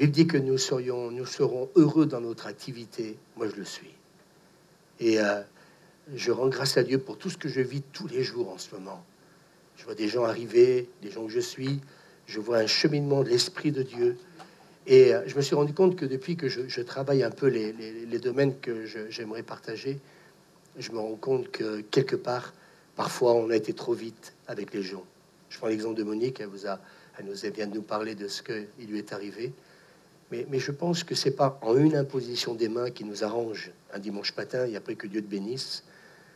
Bible dit que nous serons heureux dans notre activité. Moi, je le suis. Et je rends grâce à Dieu pour tout ce que je vis tous les jours en ce moment. Je vois des gens arriver, des gens que je suis. Je vois un cheminement de l'Esprit de Dieu. Et je me suis rendu compte que depuis que je travaille un peu les domaines que j'aimerais partager, je me rends compte que quelque part, parfois, on a été trop vite avec les gens. Je prends l'exemple de Monique, elle vient de nous parler de ce qui lui est arrivé. Mais je pense que c'est pas en une imposition des mains qui nous arrange un dimanche matin et après que Dieu te bénisse.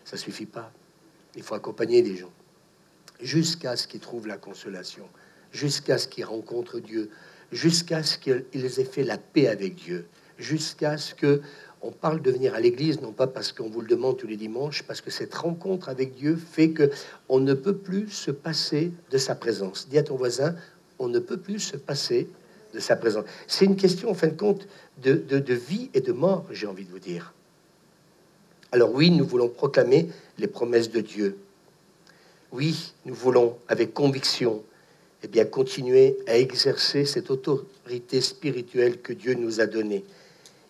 Ça suffit pas. Il faut accompagner les gens jusqu'à ce qu'ils trouvent la consolation, jusqu'à ce qu'ils rencontrent Dieu, jusqu'à ce qu'ils aient fait la paix avec Dieu, jusqu'à ce que on parle de venir à l'église, non pas parce qu'on vous le demande tous les dimanches, parce que cette rencontre avec Dieu fait que on ne peut plus se passer de sa présence. Dis à ton voisin, on ne peut plus se passer de sa présence. C'est une question, en fin de compte, de vie et de mort, j'ai envie de vous dire. Alors oui, nous voulons proclamer les promesses de Dieu. Oui, nous voulons, avec conviction, eh bien, continuer à exercer cette autorité spirituelle que Dieu nous a donnée.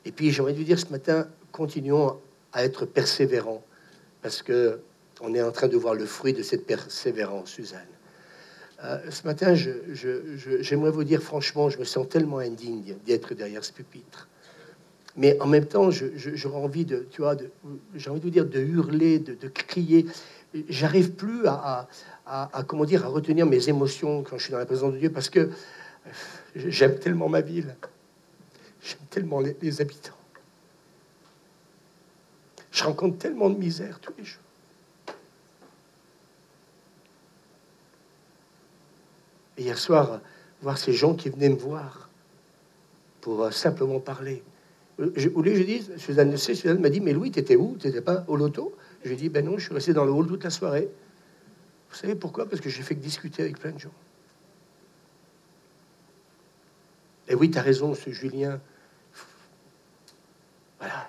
Et puis, j'aimerais vous dire ce matin, continuons à être persévérants, parce que on est en train de voir le fruit de cette persévérance, Suzanne. Ce matin, j'aimerais vous dire franchement, je me sens tellement indigne d'être derrière ce pupitre. Mais en même temps, j'aurais envie de, tu vois, j'ai envie de vous dire, de hurler, de crier. J'arrive plus à comment dire, à retenir mes émotions quand je suis dans la présence de Dieu, parce que j'aime tellement ma ville, j'aime tellement les habitants. Je rencontre tellement de misère tous les jours. Et hier soir, voir ces gens qui venaient me voir pour simplement parler. Au lieu, je dis, Suzanne m'a dit, mais Louis, t'étais où? T'étais pas au loto? Je lui ai dit, ben non, je suis resté dans le hall toute la soirée. Vous savez pourquoi? Parce que j'ai fait que discuter avec plein de gens. Et oui, t'as raison, ce Julien. Voilà.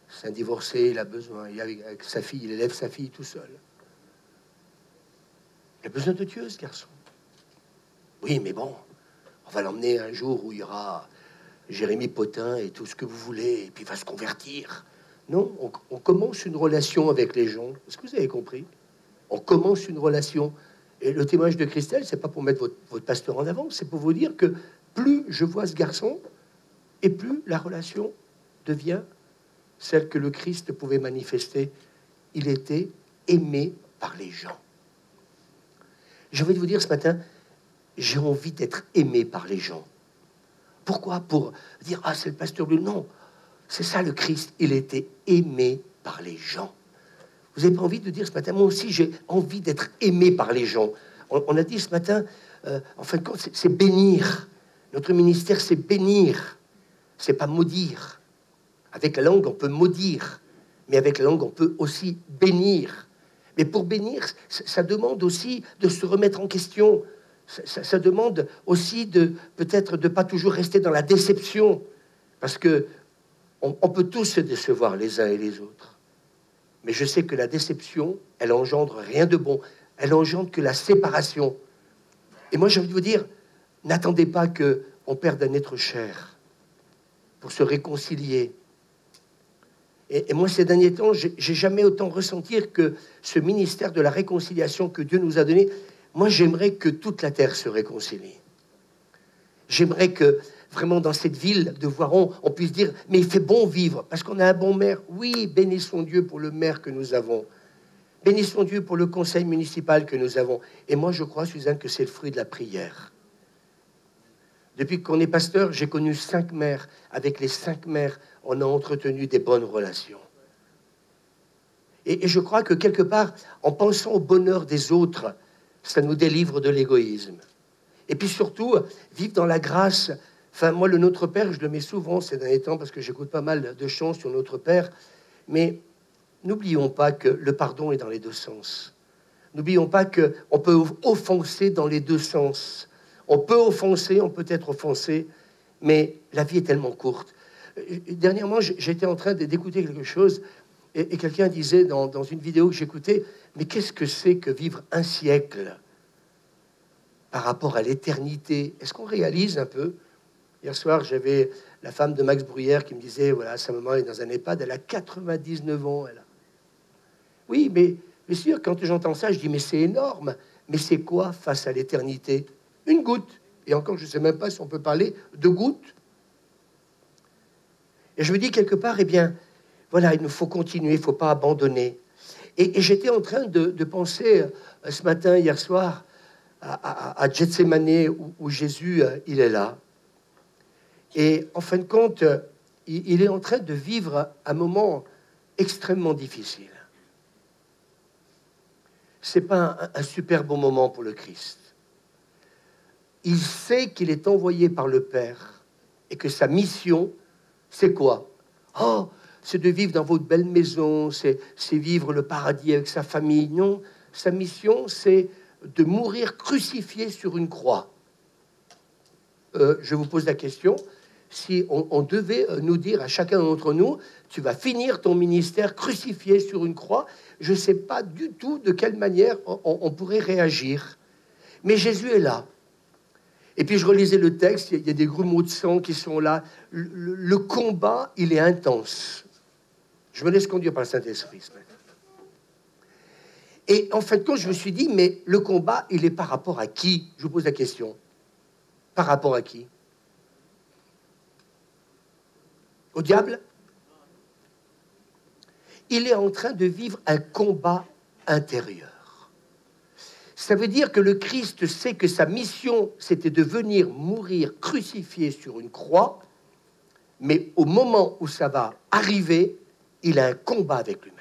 C'est un divorcé, il a besoin. Il est avec sa fille, il élève sa fille tout seul. Il a besoin de Dieu, ce garçon. Oui, mais bon, on va l'emmener un jour où il y aura Jérémy Potin et tout ce que vous voulez, et puis il va se convertir. Non, on commence une relation avec les gens. Est-ce que vous avez compris? On commence une relation. Et le témoignage de Christelle, c'est pas pour mettre votre pasteur en avant, c'est pour vous dire que plus je vois ce garçon, et plus la relation devient celle que le Christ pouvait manifester. Il était aimé par les gens. J'ai envie de vous dire ce matin, j'ai envie d'être aimé par les gens. Pourquoi? Pour dire, ah, c'est le pasteur bleu. Non, c'est ça le Christ. Il était aimé par les gens. Vous n'avez pas envie de dire ce matin, moi aussi, j'ai envie d'être aimé par les gens. On a dit ce matin, en fin de compte, c'est bénir. Notre ministère, c'est bénir. C'est pas maudire. Avec la langue, on peut maudire. Mais avec la langue, on peut aussi bénir. Mais pour bénir, ça demande aussi de se remettre en question. Ça demande aussi de peut-être de pas toujours rester dans la déception, parce que on peut tous se décevoir les uns et les autres. Mais je sais que la déception, elle engendre rien de bon. Elle engendre que la séparation. Et moi, j'ai envie de vous dire, n'attendez pas que on perde un être cher pour se réconcilier. Et moi, ces derniers temps, j'ai jamais autant ressentir que ce ministère de la réconciliation que Dieu nous a donné. Moi, j'aimerais que toute la terre se réconcilie. J'aimerais que, vraiment, dans cette ville de Voiron, on puisse dire, mais il fait bon vivre, parce qu'on a un bon maire. Oui, bénissons Dieu pour le maire que nous avons. Bénissons Dieu pour le conseil municipal que nous avons. Et moi, je crois, Suzanne, que c'est le fruit de la prière. Depuis qu'on est pasteur, j'ai connu 5 maires. Avec les 5 maires, on a entretenu des bonnes relations. Et je crois que, quelque part, en pensant au bonheur des autres, ça nous délivre de l'égoïsme. Et puis surtout, vivre dans la grâce. Enfin, moi, le Notre Père, je le mets souvent ces derniers temps parce que j'écoute pas mal de chants sur Notre Père. Mais n'oublions pas que le pardon est dans les deux sens. N'oublions pas qu'on peut offenser dans les deux sens. On peut offenser, on peut être offensé, mais la vie est tellement courte. Dernièrement, j'étais en train d'écouter quelque chose et quelqu'un disait dans une vidéo que j'écoutais, mais qu'est-ce que c'est que vivre un siècle par rapport à l'éternité? Est-ce qu'on réalise un peu Hier soir, j'avais la femme de Max Bruyère qui me disait, voilà, sa maman est dans un EHPAD, elle a 99 ans. Elle a... Oui, mais bien sûr, quand j'entends ça, je dis, mais c'est énorme. Mais c'est quoi face à l'éternité? Une goutte. Et encore, je ne sais même pas si on peut parler de goutte. Et je me dis quelque part, eh bien, voilà, il nous faut continuer, il ne faut pas abandonner. Et j'étais en train de penser ce matin, hier soir, à Gethsemane, où Jésus, il est là. Et en fin de compte, il est en train de vivre un moment extrêmement difficile. Ce n'est pas un super bon moment pour le Christ. Il sait qu'il est envoyé par le Père et que sa mission, c'est quoi? Oh, c'est de vivre dans votre belle maison, c'est vivre le paradis avec sa famille. Non, sa mission, c'est de mourir crucifié sur une croix. Je vous pose la question, si on devait nous dire à chacun d'entre nous, tu vas finir ton ministère crucifié sur une croix, je ne sais pas du tout de quelle manière on pourrait réagir. Mais Jésus est là. Et puis je relisais le texte, il y a des grumeaux de sang qui sont là. Le combat, il est intense. Je me laisse conduire par le Saint-Esprit. Et en fin de compte, je me suis dit, mais le combat, il est par rapport à qui? Je vous pose la question. Par rapport à qui? Au diable? Il est en train de vivre un combat intérieur. Ça veut dire que le Christ sait que sa mission, c'était de venir mourir crucifié sur une croix, mais au moment où ça va arriver, il a un combat avec lui-même.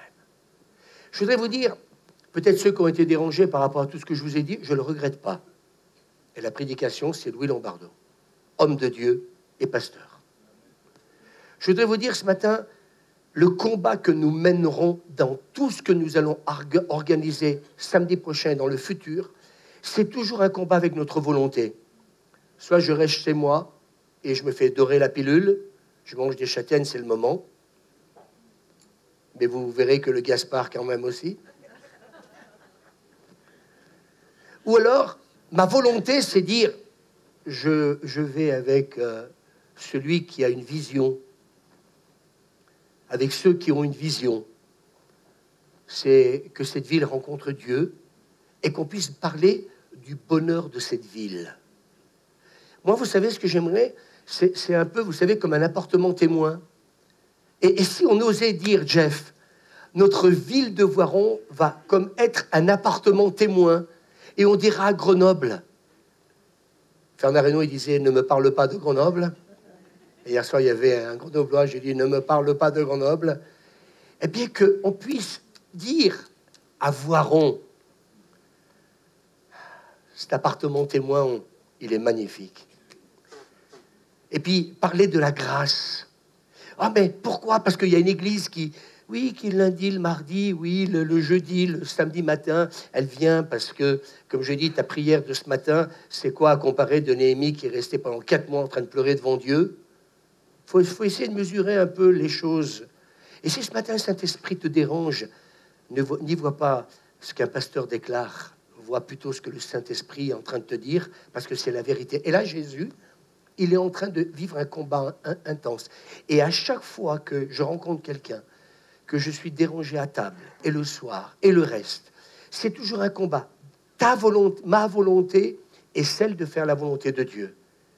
Je voudrais vous dire, peut-être ceux qui ont été dérangés par rapport à tout ce que je vous ai dit, je ne le regrette pas. Et la prédication, c'est Louis Lombardo, homme de Dieu et pasteur. Je voudrais vous dire ce matin, le combat que nous mènerons dans tout ce que nous allons organiser samedi prochain dans le futur, c'est toujours un combat avec notre volonté. Soit je reste chez moi et je me fais dorer la pilule, je mange des châtaignes, c'est le moment. Mais vous verrez que le Gaspard quand même aussi. Ou alors, ma volonté, c'est dire, je vais avec celui qui a une vision, avec ceux qui ont une vision, c'est que cette ville rencontre Dieu et qu'on puisse parler du bonheur de cette ville. Moi, vous savez, ce que j'aimerais, c'est un peu, vous savez, comme un appartement témoin. Et si on osait dire, Jeff, notre ville de Voiron va comme être un appartement témoin, et on dira à Grenoble. Fernand Reynaud, il disait, ne me parle pas de Grenoble. Et hier soir, il y avait un Grenoblois, j'ai dit, ne me parle pas de Grenoble. Eh bien, qu'on puisse dire à Voiron, cet appartement témoin, il est magnifique. Et puis, parler de la grâce. Ah, mais pourquoi? Parce qu'il y a une église qui le lundi, le mardi, oui, le jeudi, le samedi matin, elle vient parce que, comme je dis, ta prière de ce matin, c'est quoi à comparer de Néhémie qui est resté pendant 4 mois en train de pleurer devant Dieu? Faut essayer de mesurer un peu les choses. Et si ce matin, le Saint-Esprit te dérange, n'y vois pas ce qu'un pasteur déclare, vois plutôt ce que le Saint-Esprit est en train de te dire, parce que c'est la vérité. Et là, Jésus, il est en train de vivre un combat intense. Et à chaque fois que je rencontre quelqu'un, que je suis dérangé à table, et le soir, et le reste, c'est toujours un combat. Ta volonté, ma volonté, est celle de faire la volonté de Dieu.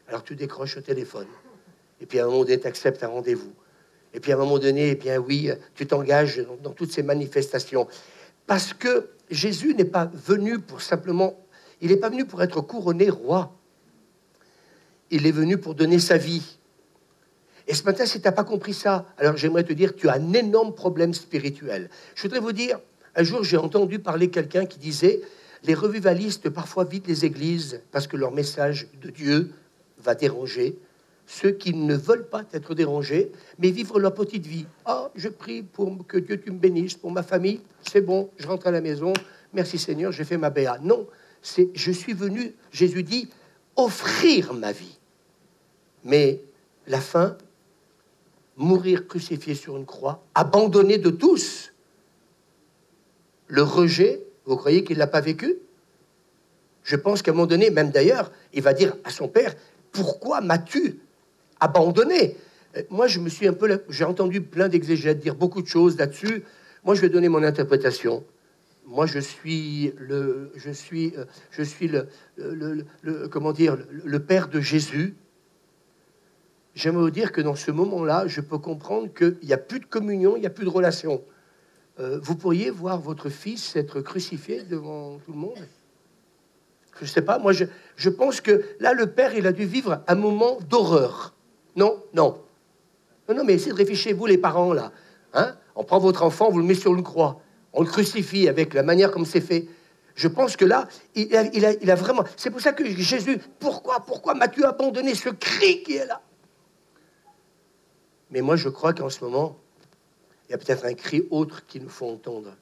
Alors tu décroches au téléphone. Et puis à un moment donné, tu acceptes un rendez-vous. Et puis à un moment donné, eh bien oui, tu t'engages dans toutes ces manifestations. Parce que Jésus n'est pas venu pour simplement... Il n'est pas venu pour être couronné roi. Il est venu pour donner sa vie. Et ce matin, si tu n'as pas compris ça, alors j'aimerais te dire, tu as un énorme problème spirituel. Je voudrais vous dire, un jour, j'ai entendu parler quelqu'un qui disait, les revivalistes parfois vident les églises parce que leur message de Dieu va déranger ceux qui ne veulent pas être dérangés, mais vivre leur petite vie. Ah, je prie pour que Dieu tu me bénisses, pour ma famille, c'est bon, je rentre à la maison, merci Seigneur, j'ai fait ma béa. Non, c'est je suis venu, Jésus dit, offrir ma vie. Mais la fin, mourir crucifié sur une croix, abandonné de tous. Le rejet, vous croyez qu'il ne l'a pas vécu? Je pense qu'à un moment donné, même d'ailleurs, il va dire à son père, pourquoi m'as-tu abandonné. Moi, je me suis un peu... J'ai entendu plein d'exégètes dire beaucoup de choses là-dessus. Moi, je vais donner mon interprétation. Moi, je suis comment dire, le père de Jésus. J'aimerais vous dire que dans ce moment-là, je peux comprendre qu'il n'y a plus de communion, il n'y a plus de relation. Vous pourriez voir votre fils être crucifié devant tout le monde? Je ne sais pas, moi je pense que là, le père, il a dû vivre un moment d'horreur. Non, non. Non, mais essayez de réfléchir, vous les parents, là. Hein, on prend votre enfant, vous le mettez sur une croix. On le crucifie avec la manière comme c'est fait. Je pense que là, il a vraiment... C'est pour ça que Jésus, pourquoi m'as-tu abandonné? Ce cri qui est là. Mais moi, je crois qu'en ce moment, il y a peut-être un cri autre qu'il nous faut entendre.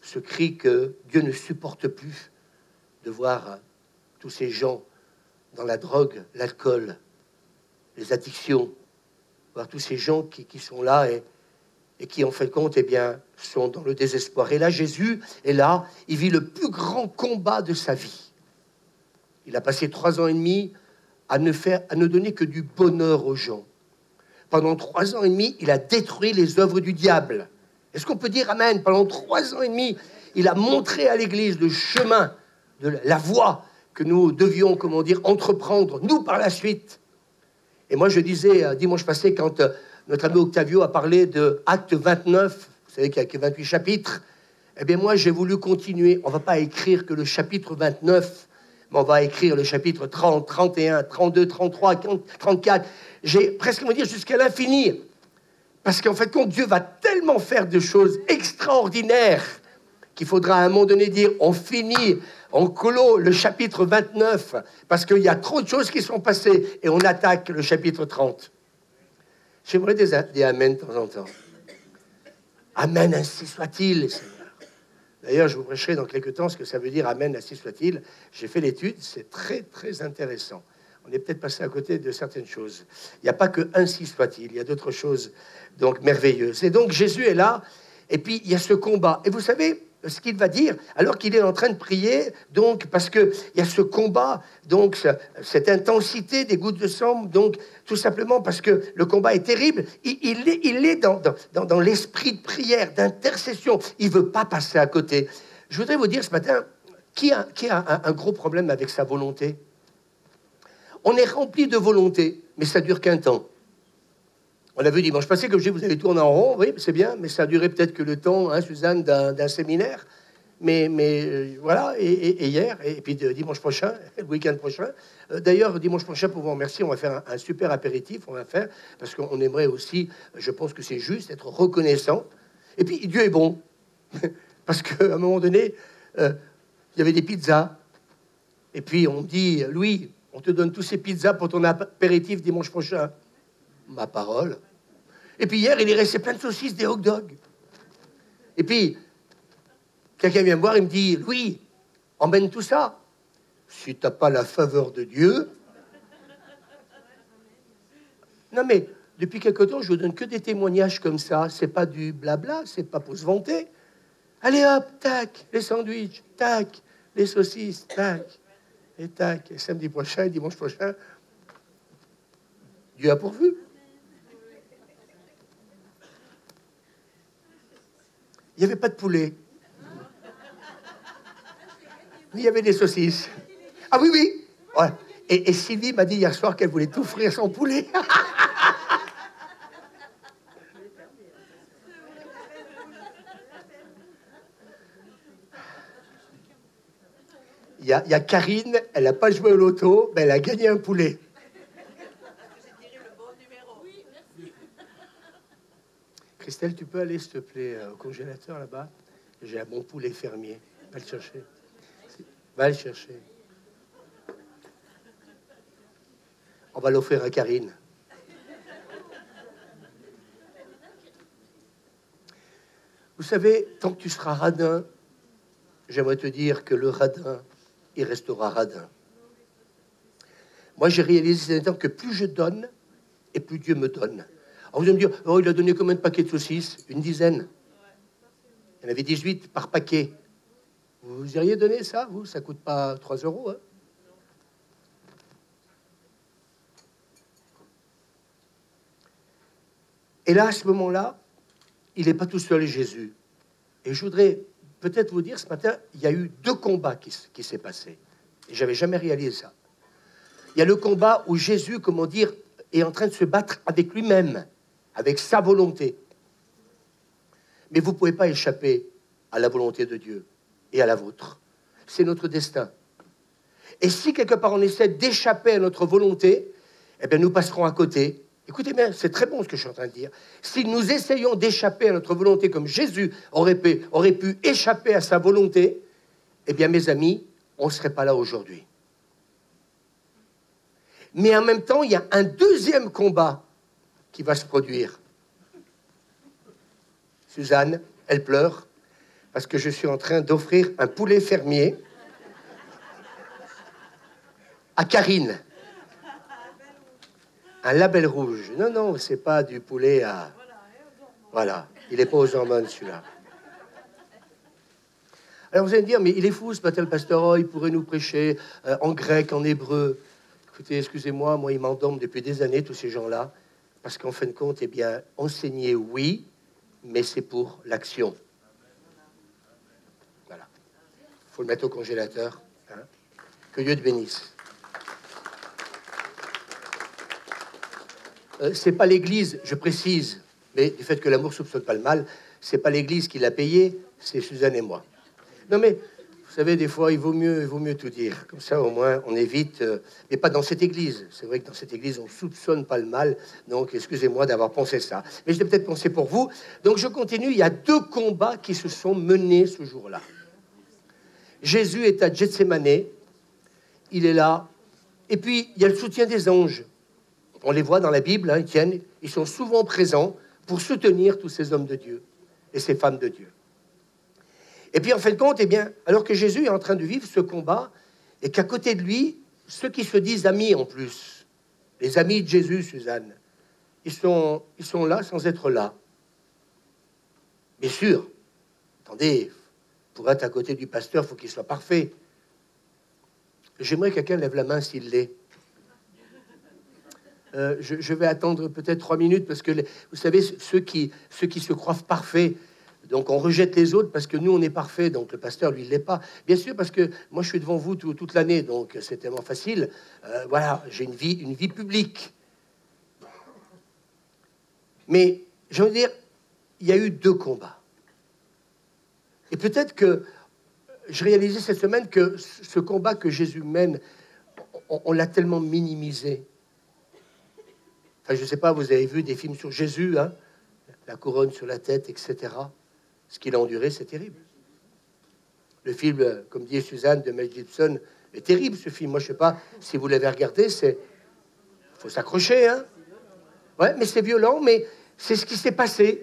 Ce cri que Dieu ne supporte plus de voir tous ces gens dans la drogue, l'alcool, les addictions, voir tous ces gens qui sont là et qui, en fin de compte, eh bien, sont dans le désespoir. Et là, Jésus est là, il vit le plus grand combat de sa vie. Il a passé 3 ans et demi à ne donner que du bonheur aux gens. Pendant 3 ans et demi, il a détruit les œuvres du diable. Est-ce qu'on peut dire amen? Pendant 3 ans et demi, il a montré à l'Église le chemin, la voie que nous devions, comment dire, entreprendre, nous, par la suite. Et moi, je disais, dimanche passé, quand notre ami Octavio a parlé de Acte 29, vous savez qu'il y a que 28 chapitres, eh bien, moi, j'ai voulu continuer. On ne va pas écrire que le chapitre 29, mais on va écrire le chapitre 30, 31, 32, 33, 34. J'ai presque, dire, jusqu'à l'infini. Parce qu'en fait, quand Dieu va tellement faire de choses extraordinaires qu'il faudra à un moment donné dire, on finit, on clôt le chapitre 29, parce qu'il y a trop de choses qui sont passées, et on attaque le chapitre 30. J'aimerais des amen de temps en temps. Amen, ainsi soit-il, Seigneur. D'ailleurs, je vous prêcherai dans quelques temps ce que ça veut dire amen, ainsi soit-il. J'ai fait l'étude, c'est très, très intéressant. On est peut-être passé à côté de certaines choses. Il n'y a pas que ainsi soit-il, il y a d'autres choses donc merveilleuses. Et donc Jésus est là, et puis il y a ce combat. Et vous savez ce qu'il va dire alors qu'il est en train de prier, donc parce que il y a ce combat, donc cette intensité des gouttes de sang, donc tout simplement parce que le combat est terrible. Il est dans l'esprit de prière, d'intercession. Il veut pas passer à côté. Je voudrais vous dire ce matin, qui a un gros problème avec sa volonté? On est rempli de volonté, mais ça dure qu'un temps. On l'a vu dimanche passé, comme je dis, vous allez tourner en rond, oui, c'est bien, mais ça a duré peut-être que le temps, hein, Suzanne, d'un séminaire. Mais voilà, et hier, et puis dimanche prochain, le week-end prochain. D'ailleurs, dimanche prochain, pour vous remercier, on va faire un super apéritif, on va faire, parce qu'on aimerait aussi, je pense que c'est juste, être reconnaissant. Et puis, Dieu est bon, parce qu'à un moment donné, il y avait des pizzas, et puis on me dit, Louis, on te donne tous ces pizzas pour ton apéritif dimanche prochain. Ma parole. Et puis hier, il est resté plein de saucisses, des hot dogs. Et puis, quelqu'un vient me voir, il me dit, Louis, emmène tout ça. Si tu n'as pas la faveur de Dieu... Non mais, depuis quelque temps, je vous donne que des témoignages comme ça. C'est pas du blabla, c'est pas pour se vanter. Allez hop, tac, les sandwichs, tac, les saucisses, tac, et tac. Et samedi prochain, et dimanche prochain, Dieu a pourvu. Il n'y avait pas de poulet. Mais il y avait des saucisses. Ah oui, oui. Ouais. Et Sylvie m'a dit hier soir qu'elle voulait tout frire son poulet. Il y a Karine, elle n'a pas joué au loto, mais elle a gagné un poulet. Christelle, tu peux aller, s'il te plaît, au congélateur là-bas? J'ai un bon poulet fermier. Va le chercher. Va le chercher. On va l'offrir à Karine. Vous savez, tant que tu seras radin, j'aimerais te dire que le radin, il restera radin. Moi, j'ai réalisé ces derniers temps que plus je donne, et plus Dieu me donne. Alors vous allez me dire, oh, il a donné combien de paquets de saucisses? Une dizaine. Il y en avait 18 par paquet. Vous iriez donner ça, vous? Ça ne coûte pas 3 €, hein? Et là, à ce moment-là, il n'est pas tout seul, Jésus. Et je voudrais peut-être vous dire, ce matin, il y a eu 2 combats qui s'est passé. Et je n'avais jamais réalisé ça. Il y a le combat où Jésus, comment dire, est en train de se battre avec lui-même, avec sa volonté. Mais vous ne pouvez pas échapper à la volonté de Dieu et à la vôtre. C'est notre destin. Et si quelque part on essaie d'échapper à notre volonté, eh bien nous passerons à côté. Écoutez bien, c'est très bon ce que je suis en train de dire. Si nous essayons d'échapper à notre volonté comme Jésus aurait pu échapper à sa volonté, eh bien mes amis, on ne serait pas là aujourd'hui. Mais en même temps, il y a un deuxième combat qui va se produire. Suzanne, elle pleure parce que je suis en train d'offrir un poulet fermier à Karine. Un label rouge. Non, non, c'est pas du poulet à... Voilà, il n'est pas aux hormones, celui-là. Alors vous allez me dire, mais il est fou ce matin, le pasteur, oh, il pourrait nous prêcher en grec, en hébreu. Écoutez, excusez-moi, moi, ils m'endorment depuis des années, tous ces gens-là, parce qu'en fin de compte, eh bien, enseigner, oui, mais c'est pour l'action. Voilà. Il faut le mettre au congélateur. Hein. Que Dieu te bénisse. C'est pas l'Église, je précise, mais du fait que l'amour soupçonne pas le mal, c'est pas l'Église qui l'a payé, c'est Suzanne et moi. Non mais, vous savez, des fois, il vaut mieux tout dire. Comme ça, au moins, on évite... mais pas dans cette Église. C'est vrai que dans cette Église, on soupçonne pas le mal. Donc, excusez-moi d'avoir pensé ça. Mais je l'ai peut-être pensé pour vous. Donc, je continue. Il y a 2 combats qui se sont menés ce jour-là. Jésus est à Gethsémané. Il est là. Et puis, il y a le soutien des anges. On les voit dans la Bible, hein, ils sont souvent présents pour soutenir tous ces hommes de Dieu et ces femmes de Dieu. Et puis, en fin de compte, eh bien, alors que Jésus est en train de vivre ce combat, et qu'à côté de lui, ceux qui se disent amis en plus, les amis de Jésus, Suzanne, ils sont là sans être là. Bien sûr, attendez, pour être à côté du pasteur, il faut qu'il soit parfait. J'aimerais que quelqu'un lève la main s'il l'est. Je vais attendre peut-être 3 minutes parce que, vous savez, ceux qui se croient parfaits, donc on rejette les autres parce que nous, on est parfaits, donc le pasteur, lui, il l'est pas. Bien sûr, parce que moi, je suis devant vous toute l'année, donc c'est tellement facile. Voilà, j'ai une vie publique. Mais, j'ai envie de dire, il y a eu 2 combats. Et peut-être que je réalisais cette semaine que ce combat que Jésus mène, on l'a tellement minimisé. Enfin, je ne sais pas, vous avez vu des films sur Jésus, hein, la couronne sur la tête, etc. Ce qu'il a enduré, c'est terrible. Le film, comme dit Suzanne, de Mel Gibson, est terrible, ce film. Moi, je ne sais pas si vous l'avez regardé, il faut s'accrocher, hein. Ouais, mais c'est violent, mais c'est ce qui s'est passé.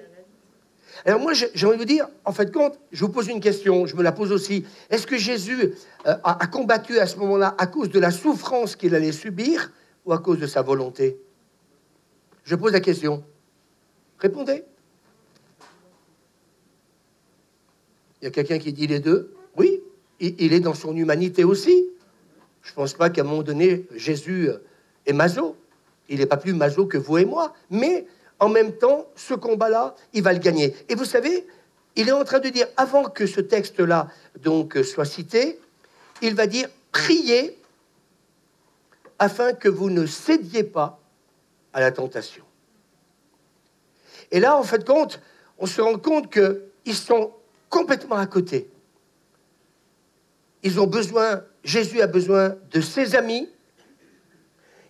Alors moi, j'ai envie de vous dire, en fait, compte, je vous pose une question, je me la pose aussi. Est-ce que Jésus a combattu à ce moment-là à cause de la souffrance qu'il allait subir ou à cause de sa volonté? Je pose la question. Répondez. Il y a quelqu'un qui dit les deux. Oui, il est dans son humanité aussi. Je ne pense pas qu'à un moment donné, Jésus est maso. Il n'est pas plus maso que vous et moi. Mais en même temps, ce combat-là, il va le gagner. Et vous savez, il est en train de dire, avant que ce texte-là donc soit cité, il va dire, priez afin que vous ne cédiez pas à la tentation. Et là, en fait, compte, on se rend compte qu'ils sont complètement à côté. Ils ont besoin, Jésus a besoin de ses amis.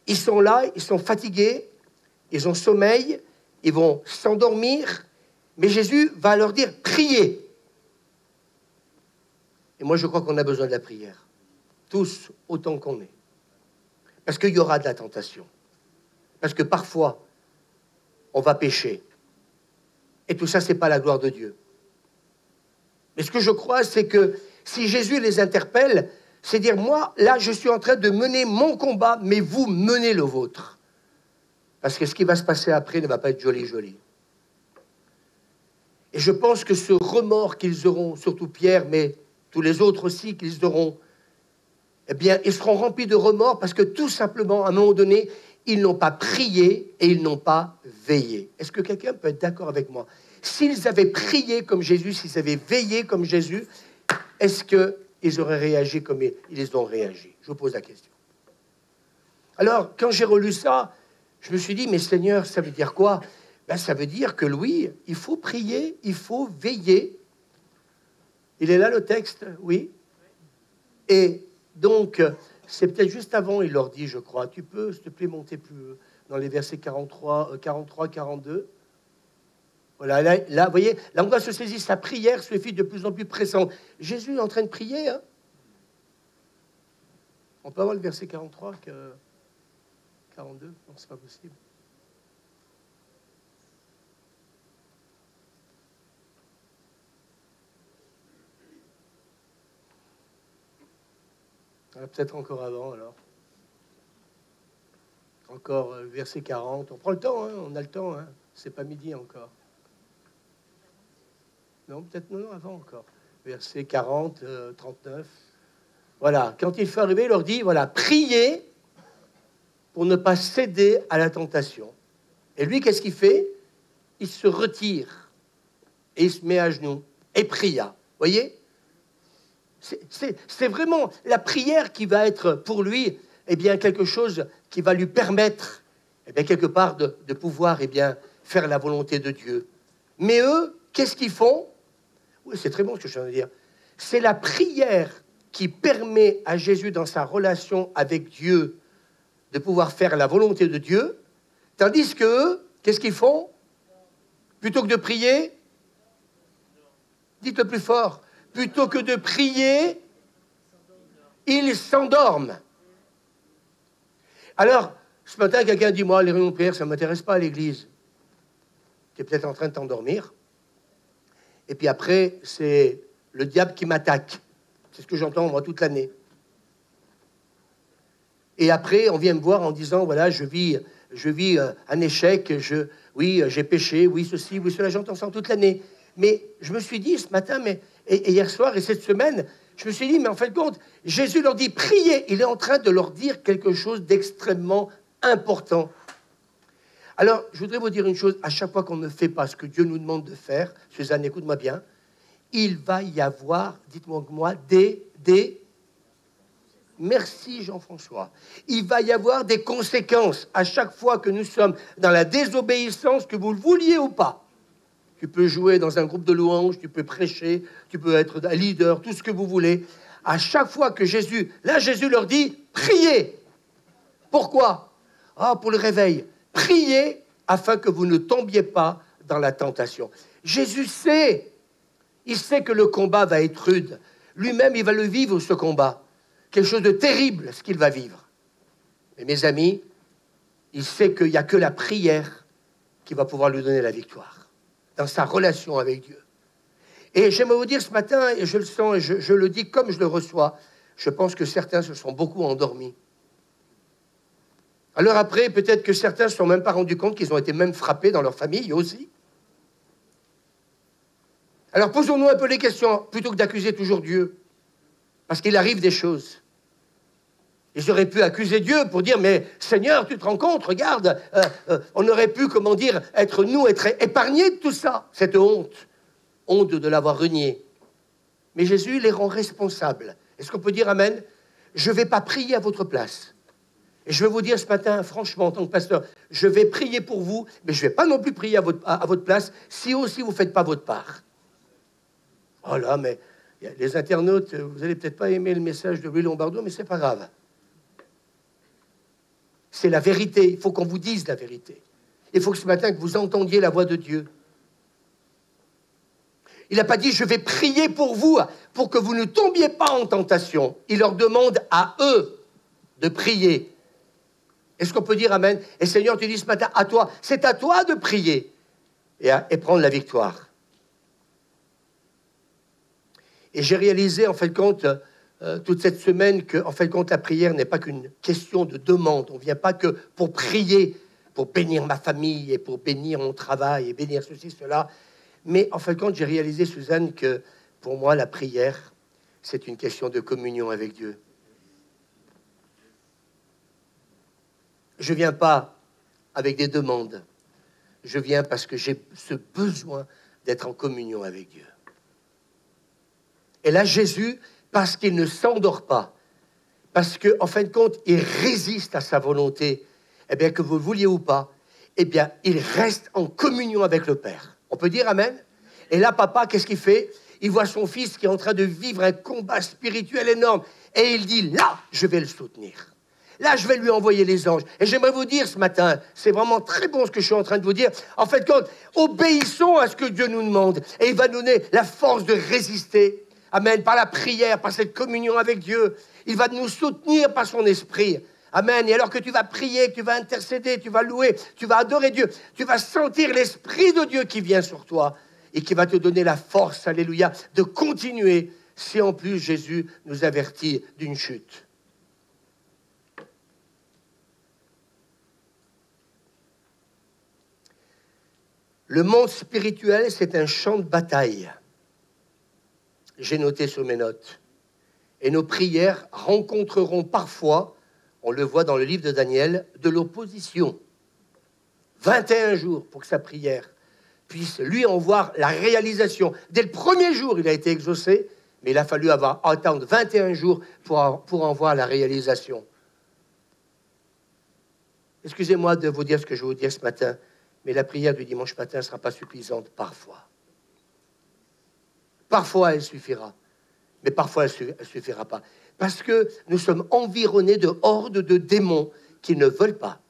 Ils sont là, ils sont fatigués, ils ont sommeil, ils vont s'endormir, mais Jésus va leur dire, priez. Et moi, je crois qu'on a besoin de la prière. Tous, autant qu'on est. Parce qu'il y aura de la tentation. Parce que parfois, on va pécher. Et tout ça, c'est pas la gloire de Dieu. Mais ce que je crois, c'est que si Jésus les interpelle, c'est dire, moi, là, je suis en train de mener mon combat, mais vous menez le vôtre. Parce que ce qui va se passer après ne va pas être joli. Et je pense que ce remords qu'ils auront, surtout Pierre, mais tous les autres aussi qu'ils auront, eh bien, ils seront remplis de remords parce que tout simplement, à un moment donné, ils n'ont pas prié et ils n'ont pas veillé. Est-ce que quelqu'un peut être d'accord avec moi? S'ils avaient prié comme Jésus, s'ils avaient veillé comme Jésus, est-ce qu'ils auraient réagi comme ils ont réagi? Je vous pose la question. Alors, quand j'ai relu ça, je me suis dit, mais Seigneur, ça veut dire quoi? Ben, ça veut dire que oui, il faut prier, il faut veiller. Il est là le texte, oui. Et donc, c'est peut-être juste avant, il leur dit, je crois, tu peux, s'il te plaît, monter plus dans les versets 43, 42. Voilà, là, vous voyez, là, on va se saisir, sa prière se fait de plus en plus pressante. Jésus est en train de prier, hein. On peut avoir le verset 43, 42? Non, c'est pas possible. Peut-être encore avant, alors. Encore verset 40. On prend le temps, hein, on a le temps. Hein. C'est pas midi encore. Non, peut-être non, avant encore. Verset 40, 39. Voilà, quand il fait arriver, il leur dit, voilà, priez pour ne pas céder à la tentation. Et lui, qu'est-ce qu'il fait? Il se retire et il se met à genoux et pria. Voyez? C'est vraiment la prière qui va être pour lui, eh bien, quelque chose qui va lui permettre, eh bien, quelque part de pouvoir, eh bien, faire la volonté de Dieu. Mais eux, qu'est-ce qu'ils font? Oui, c'est très bon ce que je viens de dire. C'est la prière qui permet à Jésus, dans sa relation avec Dieu, de pouvoir faire la volonté de Dieu, tandis que eux, qu'est-ce qu'ils font? Plutôt que de prier, dites-le plus fort, plutôt que de prier, ils s'endorment. Alors, ce matin, quelqu'un dit, moi, les réunions de prière, ça ne m'intéresse pas à l'église. Tu es peut-être en train de t'endormir. Et puis après, c'est le diable qui m'attaque. C'est ce que j'entends, moi, toute l'année. Et après, on vient me voir en disant, voilà, je vis un échec, oui, j'ai péché, oui, ceci, oui, cela, j'entends ça toute l'année. Mais je me suis dit ce matin, et hier soir et cette semaine, je me suis dit, mais en fin de compte, Jésus leur dit, priez. Il est en train de leur dire quelque chose d'extrêmement important. Alors, je voudrais vous dire une chose, à chaque fois qu'on ne fait pas ce que Dieu nous demande de faire, Suzanne, écoute-moi bien, il va y avoir, dites-moi des merci Jean-François. Il va y avoir des conséquences à chaque fois que nous sommes dans la désobéissance, que vous le vouliez ou pas. Tu peux jouer dans un groupe de louanges, tu peux prêcher, tu peux être un leader, tout ce que vous voulez. À chaque fois que Jésus leur dit, priez. Pourquoi? Pour le réveil. Priez afin que vous ne tombiez pas dans la tentation. Jésus sait, il sait que le combat va être rude. Lui-même, il va le vivre, ce combat. Quelque chose de terrible, ce qu'il va vivre. Mais mes amis, il sait qu'il n'y a que la prière qui va pouvoir lui donner la victoire dans sa relation avec Dieu. Et j'aimerais vous dire ce matin, et je le sens, et je le dis comme je le reçois, je pense que certains se sont beaucoup endormis. Alors après, peut-être que certains ne se sont même pas rendus compte qu'ils ont été même frappés dans leur famille aussi. Alors posons-nous un peu les questions, plutôt que d'accuser toujours Dieu. Parce qu'il arrive des choses. Ils auraient pu accuser Dieu pour dire, mais Seigneur, tu te rends compte, regarde, on aurait pu, être épargnés de tout ça, cette honte de l'avoir renié. Mais Jésus les rend responsables. Est-ce qu'on peut dire amen? Je ne vais pas prier à votre place. Et je vais vous dire ce matin, franchement, en tant que pasteur, je vais prier pour vous, mais je ne vais pas non plus prier à votre place si aussi vous ne faites pas votre part. Oh là, mais les internautes, vous n'allez peut-être pas aimer le message de Louis Lombardo, mais c'est pas grave. C'est la vérité. Il faut qu'on vous dise la vérité. Il faut que ce matin, que vous entendiez la voix de Dieu. Il n'a pas dit, je vais prier pour vous, pour que vous ne tombiez pas en tentation. Il leur demande à eux de prier. Est-ce qu'on peut dire amen? Et Seigneur, tu dis ce matin, à toi, c'est à toi de prier et prendre la victoire. Et j'ai réalisé, en fait, compte, toute cette semaine, que, en fait, compte, la prière n'est pas qu'une question de demande. On ne vient pas que pour prier, pour bénir ma famille et pour bénir mon travail et bénir ceci, cela. Mais, en fait, compte, j'ai réalisé, Suzanne, que pour moi, la prière, c'est une question de communion avec Dieu. je ne viens pas avec des demandes. Je viens parce que j'ai ce besoin d'être en communion avec Dieu. Et là, Jésus, parce qu'il ne s'endort pas, parce qu'en fin de compte, il résiste à sa volonté, eh bien, que vous le vouliez ou pas, eh bien, il reste en communion avec le Père. On peut dire Amen? Et là, papa, qu'est-ce qu'il fait? Il voit son fils qui est en train de vivre un combat spirituel énorme. Et il dit, là, je vais le soutenir. Là, je vais lui envoyer les anges. Et j'aimerais vous dire ce matin, c'est vraiment très bon ce que je suis en train de vous dire. En fait, obéissons à ce que Dieu nous demande. Et il va donner la force de résister. Amen. Par la prière, par cette communion avec Dieu. Il va nous soutenir par son esprit. Amen. Et alors que tu vas prier, que tu vas intercéder, tu vas louer, tu vas adorer Dieu, tu vas sentir l'Esprit de Dieu qui vient sur toi et qui va te donner la force, alléluia, de continuer si en plus Jésus nous avertit d'une chute. Le monde spirituel, c'est un champ de bataille. J'ai noté sur mes notes. Et nos prières rencontreront parfois, on le voit dans le livre de Daniel, de l'opposition. 21 jours pour que sa prière puisse lui en voir la réalisation. Dès le premier jour, il a été exaucé, mais il a fallu attendre 21 jours pour en voir la réalisation. Excusez-moi de vous dire ce que je vais vous dire ce matin, mais la prière du dimanche matin ne sera pas suffisante parfois. Parfois, elle suffira, mais parfois, elle ne suffira pas. Parce que nous sommes environnés de hordes de démons qui ne veulent pas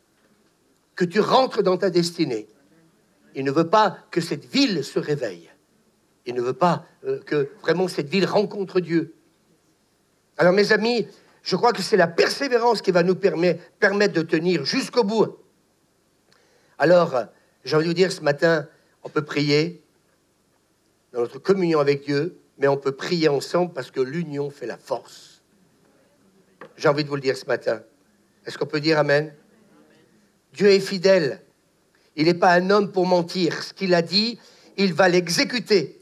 que tu rentres dans ta destinée. Il ne veut pas que cette ville se réveille. Il ne veut pas que vraiment cette ville rencontre Dieu. Alors, mes amis, je crois que c'est la persévérance qui va nous permettre de tenir jusqu'au bout. Alors, j'ai envie de vous dire ce matin, on peut prier dans notre communion avec Dieu, mais on peut prier ensemble parce que l'union fait la force. J'ai envie de vous le dire ce matin. Est-ce qu'on peut dire Amen? Dieu est fidèle. Il n'est pas un homme pour mentir. Ce qu'il a dit, il va l'exécuter.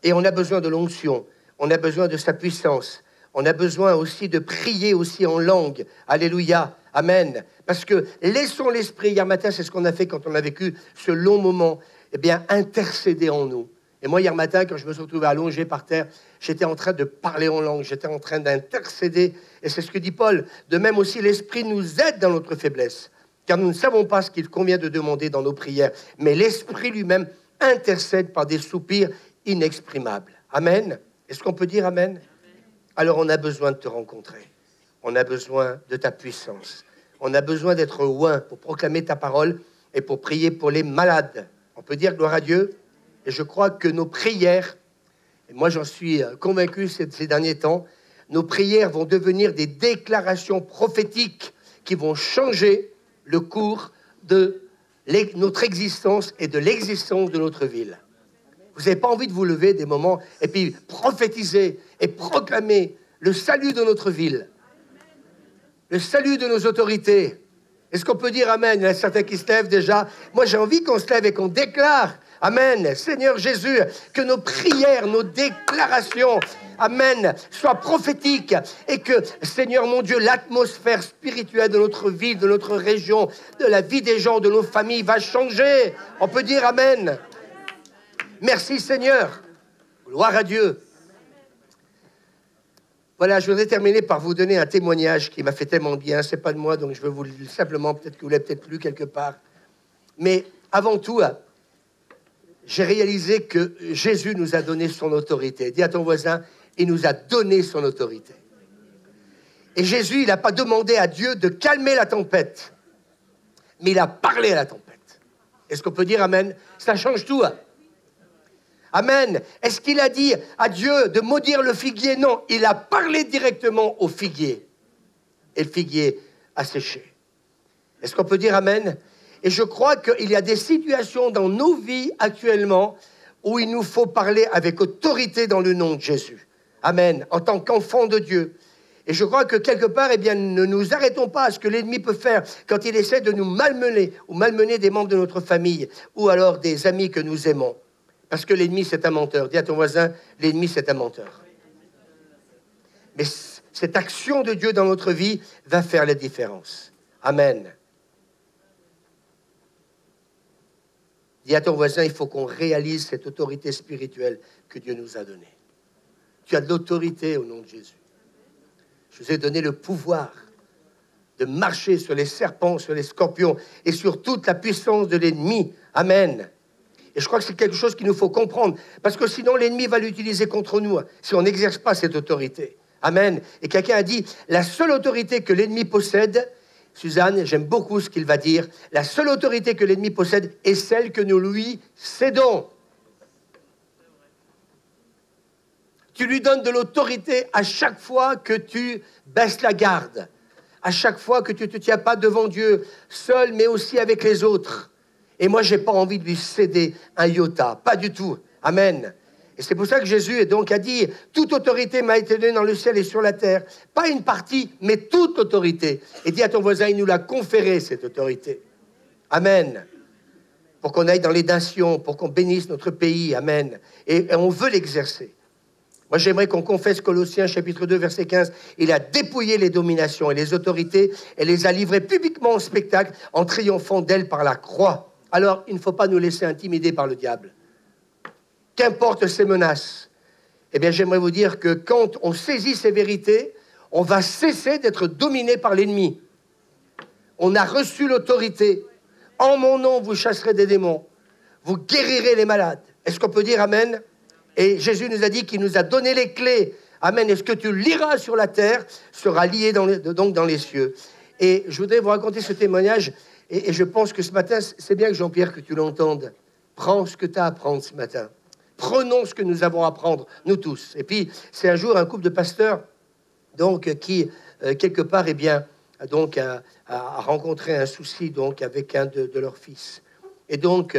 Et on a besoin de l'onction. On a besoin de sa puissance. On a besoin aussi de prier aussi en langue. Alléluia. Amen. Parce que laissons l'esprit. Hier matin, c'est ce qu'on a fait quand on a vécu ce long moment. Eh bien, intercéder en nous. Et moi, hier matin, quand je me suis retrouvé allongé par terre, j'étais en train de parler en langue. J'étais en train d'intercéder. Et c'est ce que dit Paul. De même aussi, l'esprit nous aide dans notre faiblesse. Car nous ne savons pas ce qu'il convient de demander dans nos prières. Mais l'esprit lui-même intercède par des soupirs inexprimables. Amen. Est-ce qu'on peut dire Amen? Alors on a besoin de te rencontrer. On a besoin de ta puissance. On a besoin d'être loin pour proclamer ta parole et pour prier pour les malades. On peut dire gloire à Dieu. Et je crois que nos prières, et moi j'en suis convaincu ces derniers temps, nos prières vont devenir des déclarations prophétiques qui vont changer le cours de notre existence et de l'existence de notre ville. Vous n'avez pas envie de vous lever des moments et puis prophétiser et proclamer le salut de notre ville, le salut de nos autorités. Est-ce qu'on peut dire Amen? Il y en a certains qui se lèvent déjà. Moi, j'ai envie qu'on se lève et qu'on déclare Amen. Seigneur Jésus, que nos prières, nos déclarations, Amen, soient prophétiques et que, Seigneur mon Dieu, l'atmosphère spirituelle de notre ville, de notre région, de la vie des gens, de nos familles va changer. On peut dire Amen. Merci Seigneur. Gloire à Dieu. Voilà, je voudrais terminer par vous donner un témoignage qui m'a fait tellement bien. C'est pas de moi, donc je veux vous le dire simplement, peut-être que vous l'avez peut-être lu quelque part. Mais avant tout, j'ai réalisé que Jésus nous a donné son autorité. Dis à ton voisin, il nous a donné son autorité. Et Jésus, il n'a pas demandé à Dieu de calmer la tempête, mais il a parlé à la tempête. Est-ce qu'on peut dire Amen? Ça change tout. Amen. Est-ce qu'il a dit à Dieu de maudire le figuier? Non, il a parlé directement au figuier. Et le figuier a séché. Est-ce qu'on peut dire Amen? Et je crois qu'il y a des situations dans nos vies actuellement où il nous faut parler avec autorité dans le nom de Jésus. Amen. En tant qu'enfant de Dieu. Et je crois que quelque part, eh bien, ne nous arrêtons pas à ce que l'ennemi peut faire quand il essaie de nous malmener ou malmener des membres de notre famille ou alors des amis que nous aimons. Parce que l'ennemi, c'est un menteur. Dis à ton voisin, l'ennemi, c'est un menteur. Mais cette action de Dieu dans notre vie va faire la différence. Amen. Dis à ton voisin, il faut qu'on réalise cette autorité spirituelle que Dieu nous a donnée. Tu as de l'autorité au nom de Jésus. Je vous ai donné le pouvoir de marcher sur les serpents, sur les scorpions et sur toute la puissance de l'ennemi. Amen. Et je crois que c'est quelque chose qu'il nous faut comprendre, parce que sinon l'ennemi va l'utiliser contre nous si on n'exerce pas cette autorité. Amen. Et quelqu'un a dit, la seule autorité que l'ennemi possède, Suzanne, j'aime beaucoup ce qu'il va dire, la seule autorité que l'ennemi possède est celle que nous lui cédons. Tu lui donnes de l'autorité à chaque fois que tu baisses la garde, à chaque fois que tu ne te tiens pas devant Dieu, seul, mais aussi avec les autres. Et moi, je n'ai pas envie de lui céder un iota, pas du tout. Amen. Et c'est pour ça que Jésus donc a dit, toute autorité m'a été donnée dans le ciel et sur la terre. Pas une partie, mais toute autorité. Et dis à ton voisin, il nous l'a conférée, cette autorité. Amen. Pour qu'on aille dans les nations, pour qu'on bénisse notre pays. Amen. Et on veut l'exercer. Moi, j'aimerais qu'on confesse Colossiens, chapitre 2, verset 15. Il a dépouillé les dominations et les autorités et les a livrées publiquement au spectacle en triomphant d'elles par la croix. Alors, il ne faut pas nous laisser intimider par le diable. Qu'importe ces menaces, eh bien, j'aimerais vous dire que quand on saisit ces vérités, on va cesser d'être dominé par l'ennemi. On a reçu l'autorité. En mon nom, vous chasserez des démons. Vous guérirez les malades. Est-ce qu'on peut dire Amen ? Et Jésus nous a dit qu'il nous a donné les clés. Amen. Et ce que tu liras sur la terre sera lié donc dans les cieux. Et je voudrais vous raconter ce témoignage. Et je pense que ce matin, c'est bien que Jean-Pierre, que tu l'entendes. Prends ce que tu as à apprendre ce matin. Prenons ce que nous avons à apprendre, nous tous. Et puis, c'est un jour un couple de pasteurs donc, qui, quelque part, eh bien, donc, a rencontré un souci donc, avec un de leurs fils. Et donc,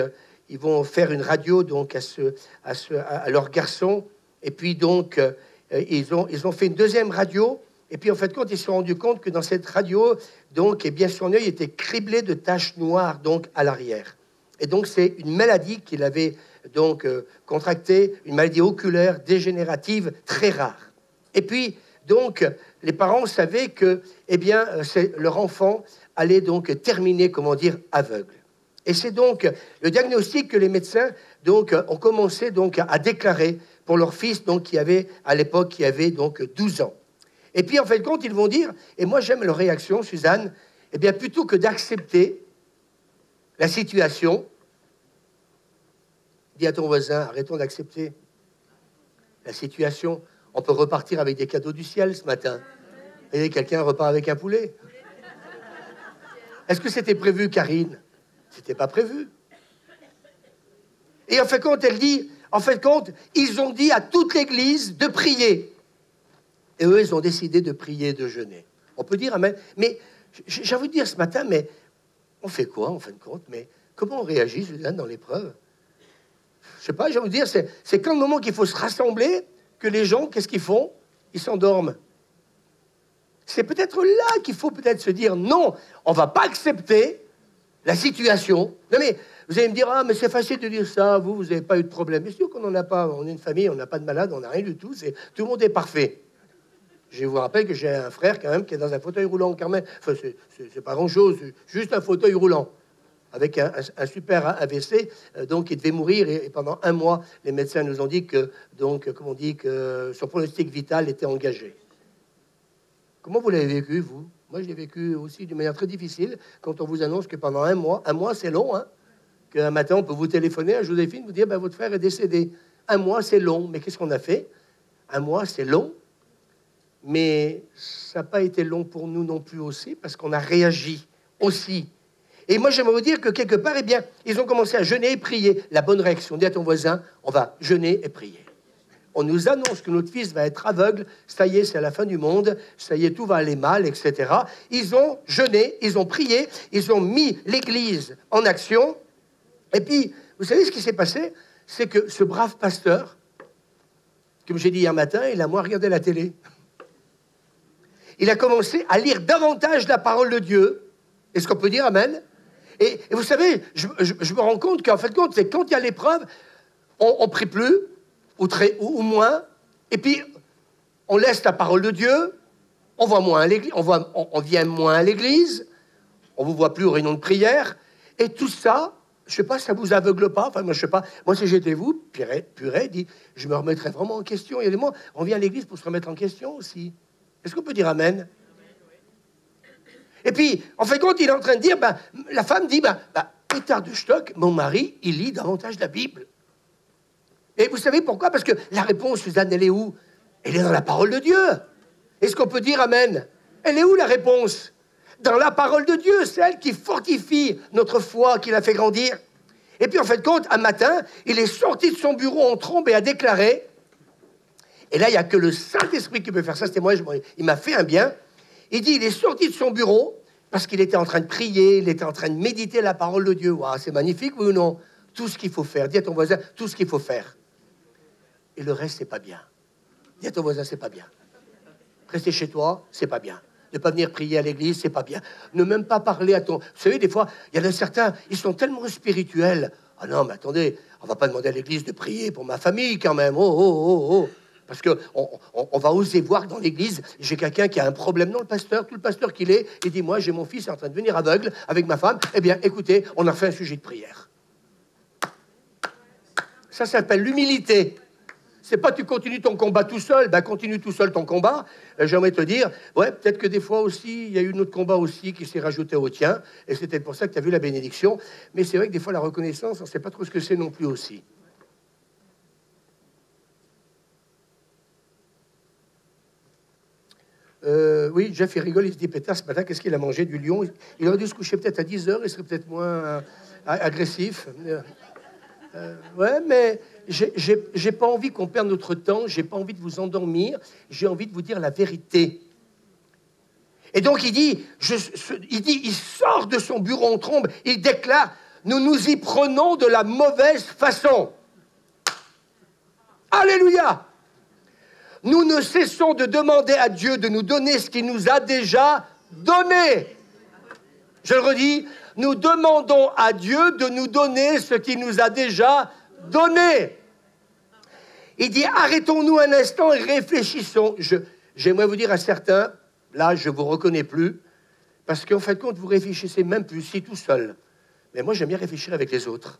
ils vont faire une radio donc, à leur garçon. Et puis, donc, ils ont fait une deuxième radio. Et puis, en fait, ils se sont rendus compte que dans cette radio, donc, eh bien, son œil était criblé de taches noires donc, à l'arrière. Et donc, c'est une maladie qu'il avait donc contractée, une maladie oculaire dégénérative très rare. Et puis, donc, les parents savaient que, eh bien, leur enfant allait donc terminer, comment dire, aveugle. Et c'est donc le diagnostic que les médecins donc ont commencé donc à déclarer pour leur fils donc qui avait à l'époque qui avait donc 12 ans. Et puis en fait compte ils vont dire, et moi j'aime leur réaction, Suzanne, eh bien plutôt que d'accepter la situation, dis à ton voisin, arrêtons d'accepter la situation. On peut repartir avec des cadeaux du ciel ce matin. Et quelqu'un repart avec un poulet. Est-ce que c'était prévu, Karine? C'était pas prévu. Et en fait compte, elle dit, en fait compte, ils ont dit à toute l'église de prier. Et eux, ils ont décidé de prier et de jeûner. On peut dire amen. Mais j'ai envie de dire ce matin, mais on fait quoi en fin de compte? Mais comment on réagit, Suzanne, dans l'épreuve? Je sais pas, j'ai envie de dire, c'est quand le moment qu'il faut se rassembler, que les gens, qu'est-ce qu'ils font? Ils s'endorment. C'est peut-être là qu'il faut peut-être se dire, non, on va pas accepter la situation. Non mais, vous allez me dire, ah, mais c'est facile de dire ça, vous n'avez pas eu de problème. Bien sûr qu'on n'en a pas, on est une famille, on n'a pas de malade, on n'a rien du tout, tout le monde est parfait. Je vous rappelle que j'ai un frère quand même qui est dans un fauteuil roulant quand même. Enfin, c'est pas grand-chose, juste un fauteuil roulant avec un super AVC. Donc, il devait mourir et pendant 1 mois, les médecins nous ont dit que, donc, comme on dit, que son pronostic vital était engagé. Comment vous l'avez vécu, vous? Moi, je l'ai vécu aussi d'une manière très difficile quand on vous annonce que pendant 1 mois, c'est long, hein, qu'un matin, on peut vous téléphoner à Joséphine, vous dire, ben, votre frère est décédé. 1 mois, c'est long. Mais qu'est-ce qu'on a fait? 1 mois, c'est long. Mais ça n'a pas été long pour nous non plus aussi, parce qu'on a réagi aussi. Et moi, j'aimerais vous dire que quelque part, eh bien, ils ont commencé à jeûner et prier. La bonne réaction, dis à ton voisin, on va jeûner et prier. On nous annonce que notre fils va être aveugle, ça y est, c'est la fin du monde, ça y est, tout va aller mal, etc. Ils ont jeûné, ils ont prié, ils ont mis l'Église en action. Et puis, vous savez ce qui s'est passé? C'est que ce brave pasteur, comme j'ai dit hier matin, il a moins regardé la télé. Il a commencé à lire davantage la parole de Dieu. Est-ce qu'on peut dire amen? Et vous savez, je me rends compte qu'en fait, c'est quand il y a l'épreuve, on prie plus, ou moins, et puis on laisse la parole de Dieu, on voit moins à l'église, on vient moins à l'église, on vous voit plus aux réunions de prière, et tout ça, Je sais pas, ça vous aveugle pas? Enfin, moi, je sais pas. Moi, si j'étais vous, Puret dit, je me remettrais vraiment en question. Il y a des moments, on vient à l'église pour se remettre en question aussi. Est-ce qu'on peut dire amen? Et puis, en fait, compte, il est en train de dire, la femme dit, Pétard de Stock, mon mari, il lit davantage la Bible. Et vous savez pourquoi? Parce que la réponse, Suzanne, elle est où? Elle est dans la parole de Dieu. Est-ce qu'on peut dire amen? Elle est où la réponse? Dans la parole de Dieu, celle qui fortifie notre foi, qui la fait grandir. Et puis, en fait, compte, un matin, il est sorti de son bureau en trombe et a déclaré, et là, il n'y a que le Saint-Esprit qui peut faire ça, c'était moi, il m'a fait un bien. Il dit, il est sorti de son bureau parce qu'il était en train de prier, il était en train de méditer la parole de Dieu. Waouh, c'est magnifique, oui ou non? Tout ce qu'il faut faire. Dis à ton voisin, tout ce qu'il faut faire. Et le reste, c'est pas bien. Dis à ton voisin, c'est pas bien. Rester chez toi, c'est pas bien. Ne pas venir prier à l'église, c'est pas bien. Ne même pas parler à ton... Vous savez, des fois, il y en a certains, ils sont tellement spirituels. Ah non, mais attendez, on va pas demander à l'église de prier pour ma famille quand même. Oh. Parce qu'on va oser voir dans l'église, j'ai quelqu'un qui a un problème. Non, le pasteur, tout le pasteur qu'il est, il dit, moi, j'ai mon fils en train de devenir aveugle avec ma femme. Eh bien, écoutez, on a fait un sujet de prière. Ça s'appelle l'humilité. C'est pas tu continues ton combat tout seul, continue tout seul ton combat. J'aimerais te dire, ouais, peut-être que des fois aussi, il y a eu un autre combat aussi qui s'est rajouté au tien, et c'est peut-être pour ça que tu as vu la bénédiction. Mais c'est vrai que des fois, la reconnaissance, on ne sait pas trop ce que c'est non plus aussi. Oui, Jeff, il rigole, il se dit, Pétard, ce matin, qu'est-ce qu'il a mangé? Du lion. Il aurait dû se coucher peut-être à 10h, il serait peut-être moins agressif. Ouais, mais j'ai pas envie qu'on perde notre temps, j'ai pas envie de vous endormir, j'ai envie de vous dire la vérité. Et donc il sort de son bureau en trombe, il déclare, nous nous y prenons de la mauvaise façon. Alléluia! Nous ne cessons de demander à Dieu de nous donner ce qu'il nous a déjà donné. Je le redis, nous demandons à Dieu de nous donner ce qu'il nous a déjà donné. Il dit, arrêtons-nous un instant et réfléchissons. J'aimerais vous dire à certains, là, je ne vous reconnais plus, parce qu'en fait, compte, vous réfléchissez même plus si tout seul. Mais moi, j'aime bien réfléchir avec les autres.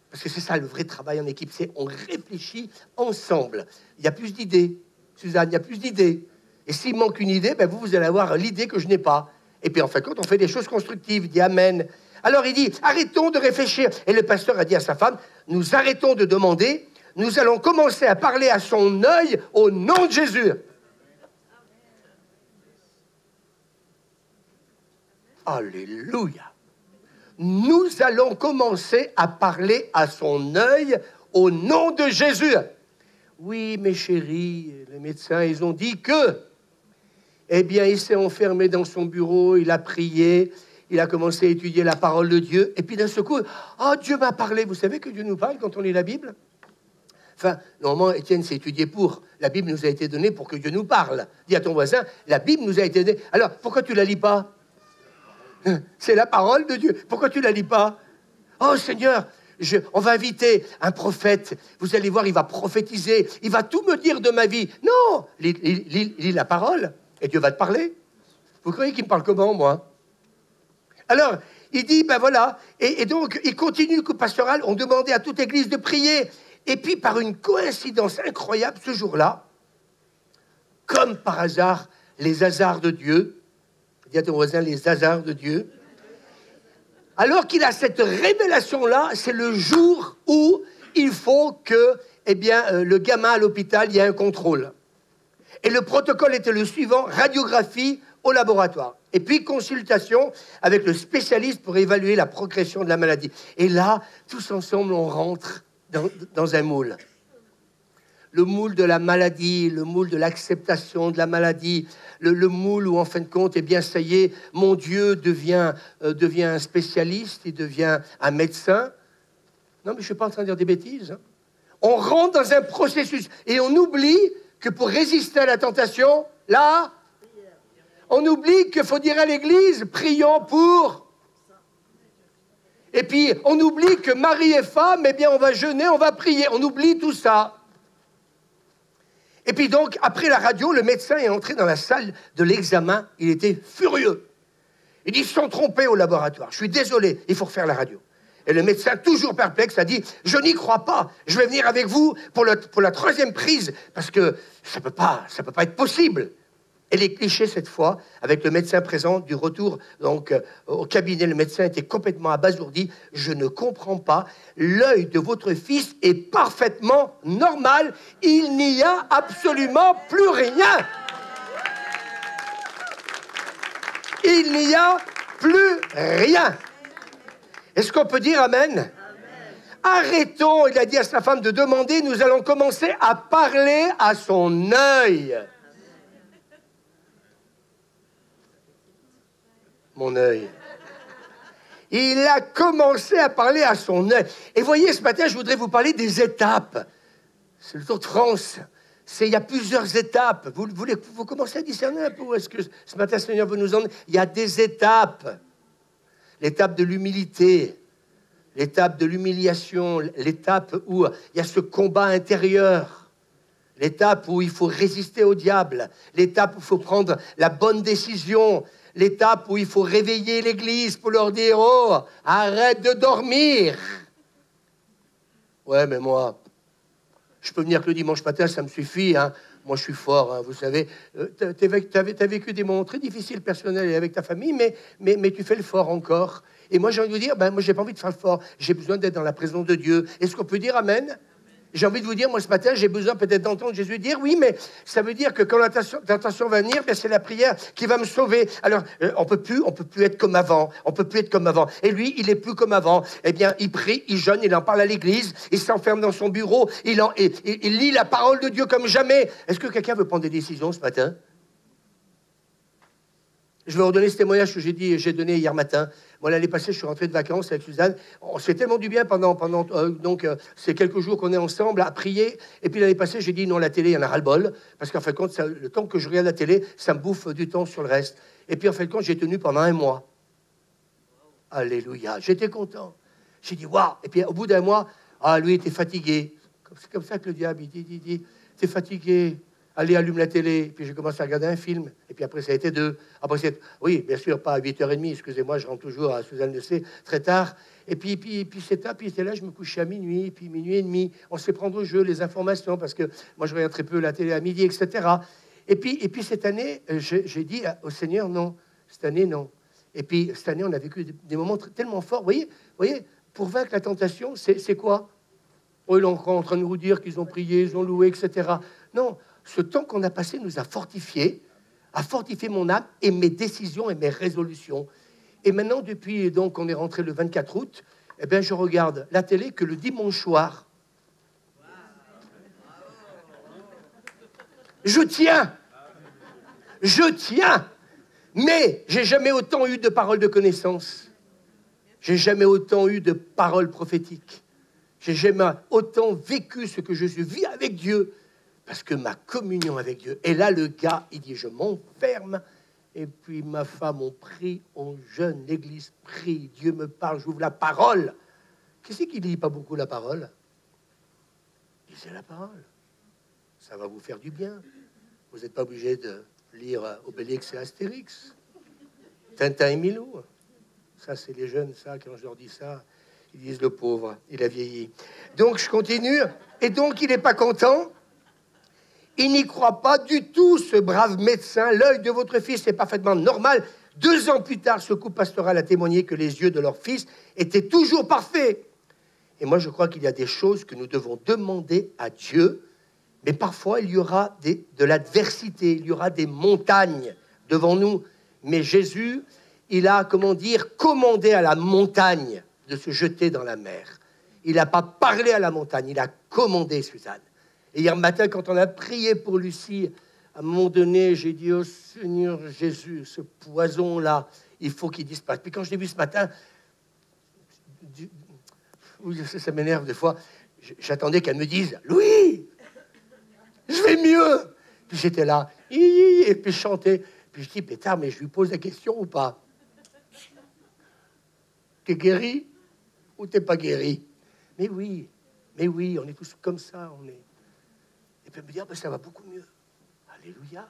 Parce que c'est ça, le vrai travail en équipe, c'est on réfléchit ensemble. Il y a plus d'idées, Suzanne, il y a plus d'idées. Et s'il manque une idée, vous allez avoir l'idée que je n'ai pas. Et puis, en fait, quand on fait des choses constructives, il dit Amen. Alors, il dit, arrêtons de réfléchir. Et le pasteur a dit à sa femme, nous arrêtons de demander, nous allons commencer à parler à son œil au nom de Jésus. Alléluia. Nous allons commencer à parler à son œil au nom de Jésus. Oui, mes chéris, les médecins, ils ont dit que, eh bien, il s'est enfermé dans son bureau, il a prié, il a commencé à étudier la parole de Dieu, et puis d'un seul coup, oh, Dieu m'a parlé. Vous savez que Dieu nous parle quand on lit la Bible? Enfin, normalement, Étienne s'est étudié pour. La Bible nous a été donnée pour que Dieu nous parle. Dis à ton voisin, la Bible nous a été donnée. Alors, pourquoi tu la lis pas? C'est la parole de Dieu. Pourquoi tu la lis pas? Oh Seigneur, on va inviter un prophète. Vous allez voir, il va prophétiser. Il va tout me dire de ma vie. Non, lis la parole et Dieu va te parler. Vous croyez qu'il me parle comment, moi? Alors, il dit, voilà. Et donc, il continue que pastoral. On demandait à toute église de prier. Et puis, par une coïncidence incroyable, ce jour-là, comme par hasard, les hasards de Dieu, dis à ton voisin, les hasards de Dieu. Alors qu'il a cette révélation-là, c'est le jour où il faut que, le gamin à l'hôpital, il y ait un contrôle. Et le protocole était le suivant, radiographie au laboratoire. Et puis consultation avec le spécialiste pour évaluer la progression de la maladie. Et là, tous ensemble, on rentre dans un moule. Le moule de la maladie, le moule de l'acceptation de la maladie, le moule où, en fin de compte, ça y est, mon Dieu devient un spécialiste, il devient un médecin. Non, mais je ne suis pas en train de dire des bêtises. Hein. On rentre dans un processus et on oublie que pour résister à la tentation, là, on oublie qu'il faut dire à l'église, prions pour... Et puis, on oublie que mari et femme, on va jeûner, on va prier. On oublie tout ça. Et puis donc, après la radio, le médecin est entré dans la salle de l'examen. Il était furieux. Il dit, ils se sont trompés au laboratoire. Je suis désolé, il faut refaire la radio. Et le médecin, toujours perplexe, a dit, je n'y crois pas, je vais venir avec vous pour la 3e prise, parce que ça peut pas être possible. Et les clichés, cette fois, avec le médecin présent, du retour donc au cabinet, le médecin était complètement abasourdi. Je ne comprends pas, l'œil de votre fils est parfaitement normal, il n'y a absolument plus rien. Il n'y a plus rien. Est-ce qu'on peut dire amen? Arrêtons, il a dit à sa femme, de demander, nous allons commencer à parler à son œil. Mon œil. Il a commencé à parler à son œil. Et voyez, ce matin, je voudrais vous parler des étapes. C'est le Tour de France. Il y a plusieurs étapes. Vous commencez à discerner un peu où est-ce que ce matin, le Seigneur veut nous emmener. Il y a des étapes. L'étape de l'humilité, l'étape de l'humiliation, l'étape où il y a ce combat intérieur, l'étape où il faut résister au diable, l'étape où il faut prendre la bonne décision, l'étape où il faut réveiller l'Église pour leur dire « Oh, arrête de dormir !» Ouais, mais moi, je peux venir que le dimanche matin, ça me suffit, hein. Moi, je suis fort, hein, vous savez. T'as vécu des moments très difficiles personnels avec ta famille, mais tu fais le fort encore. Et moi, j'ai envie de vous dire, moi, j'ai pas envie de faire le fort. J'ai besoin d'être dans la présence de Dieu. Est-ce qu'on peut dire amen? J'ai envie de vous dire, moi, ce matin, j'ai besoin peut-être d'entendre Jésus dire, oui, mais ça veut dire que quand la tentation va venir, c'est la prière qui va me sauver. Alors, on peut plus être comme avant. On peut plus être comme avant. Et lui, il est plus comme avant. Eh bien, il prie, il jeûne, il en parle à l'église, il s'enferme dans son bureau, il lit la parole de Dieu comme jamais. Est-ce que quelqu'un veut prendre des décisions ce matin? Je vais redonner ce témoignage que j'ai donné hier matin. Moi, l'année passée, je suis rentré de vacances avec Suzanne. On se fait tellement du bien pendant ces quelques jours qu'on est ensemble à prier. Et puis l'année passée, j'ai dit non, la télé, il y en a ras-le-bol. Parce qu'en fin de compte, le temps que je regarde la télé, ça me bouffe du temps sur le reste. Et puis en fin de compte, j'ai tenu pendant 1 mois. Alléluia. J'étais content. J'ai dit waouh. Et puis au bout d'1 mois, lui, il était fatigué. C'est comme ça que le diable, il dit, t'es fatigué. Allez, allume la télé. Puis j'ai commencé à regarder un film. Et puis après, ça a été 2. Après, oui, bien sûr, pas à 8h30. Excusez-moi, je rentre toujours à Suzanne le sait, très tard. Et puis c'était là, je me couchais à minuit. Puis minuit et demi, on se fait prendre au jeu, les informations, parce que moi, je regarde très peu la télé à midi, etc. Et puis cette année, j'ai dit au Seigneur, non. Cette année, non. Et puis cette année, on a vécu des moments tellement forts. Vous voyez, pour vaincre la tentation, c'est quoi? Ils sont encore en train de nous dire qu'ils ont prié, ils ont loué, etc. Non. Ce temps qu'on a passé nous a fortifié mon âme et mes décisions et mes résolutions. Et maintenant, depuis donc on est rentré le 24 août, eh bien, je regarde la télé que le dimanche soir. Je tiens, mais j'ai jamais autant eu de paroles de connaissance. J'ai jamais autant eu de paroles prophétiques. J'ai jamais autant vécu ce que je vis avec Dieu. Parce que ma communion avec Dieu. Et là, le gars, il dit, je m'enferme. Et puis ma femme, on prie, on jeûne, l'église prie, Dieu me parle, j'ouvre la parole. Qui c'est qui ne lit pas beaucoup la parole? Lisez la parole. Ça va vous faire du bien. Vous n'êtes pas obligé de lire Obélix et Astérix. Tintin et Milou. Ça, c'est les jeunes, ça, quand je leur dis ça, ils disent le pauvre, il a vieilli. Donc, je continue. Et donc, il n'est pas content. Il n'y croit pas du tout, ce brave médecin. L'œil de votre fils est parfaitement normal. 2 ans plus tard, ce couple pastoral a témoigné que les yeux de leur fils étaient toujours parfaits. Et moi, je crois qu'il y a des choses que nous devons demander à Dieu, mais parfois, il y aura de l'adversité, il y aura des montagnes devant nous. Mais Jésus, il a, commandé à la montagne de se jeter dans la mer. Il n'a pas parlé à la montagne, il a commandé, Suzanne. Et hier matin, quand on a prié pour Lucie, à un moment donné, j'ai dit, oh Seigneur Jésus, ce poison-là, il faut qu'il disparaisse. Puis quand je l'ai vu ce matin, ça m'énerve des fois, j'attendais qu'elle me dise, Louis, je vais mieux. Puis j'étais là, et puis je chantais. Puis je dis, pétard, mais je lui pose la question ou pas? T'es guéri ou t'es pas guéri? Mais oui, on est tous comme ça, on est... Et puis elle me dit, ça va beaucoup mieux. Alléluia.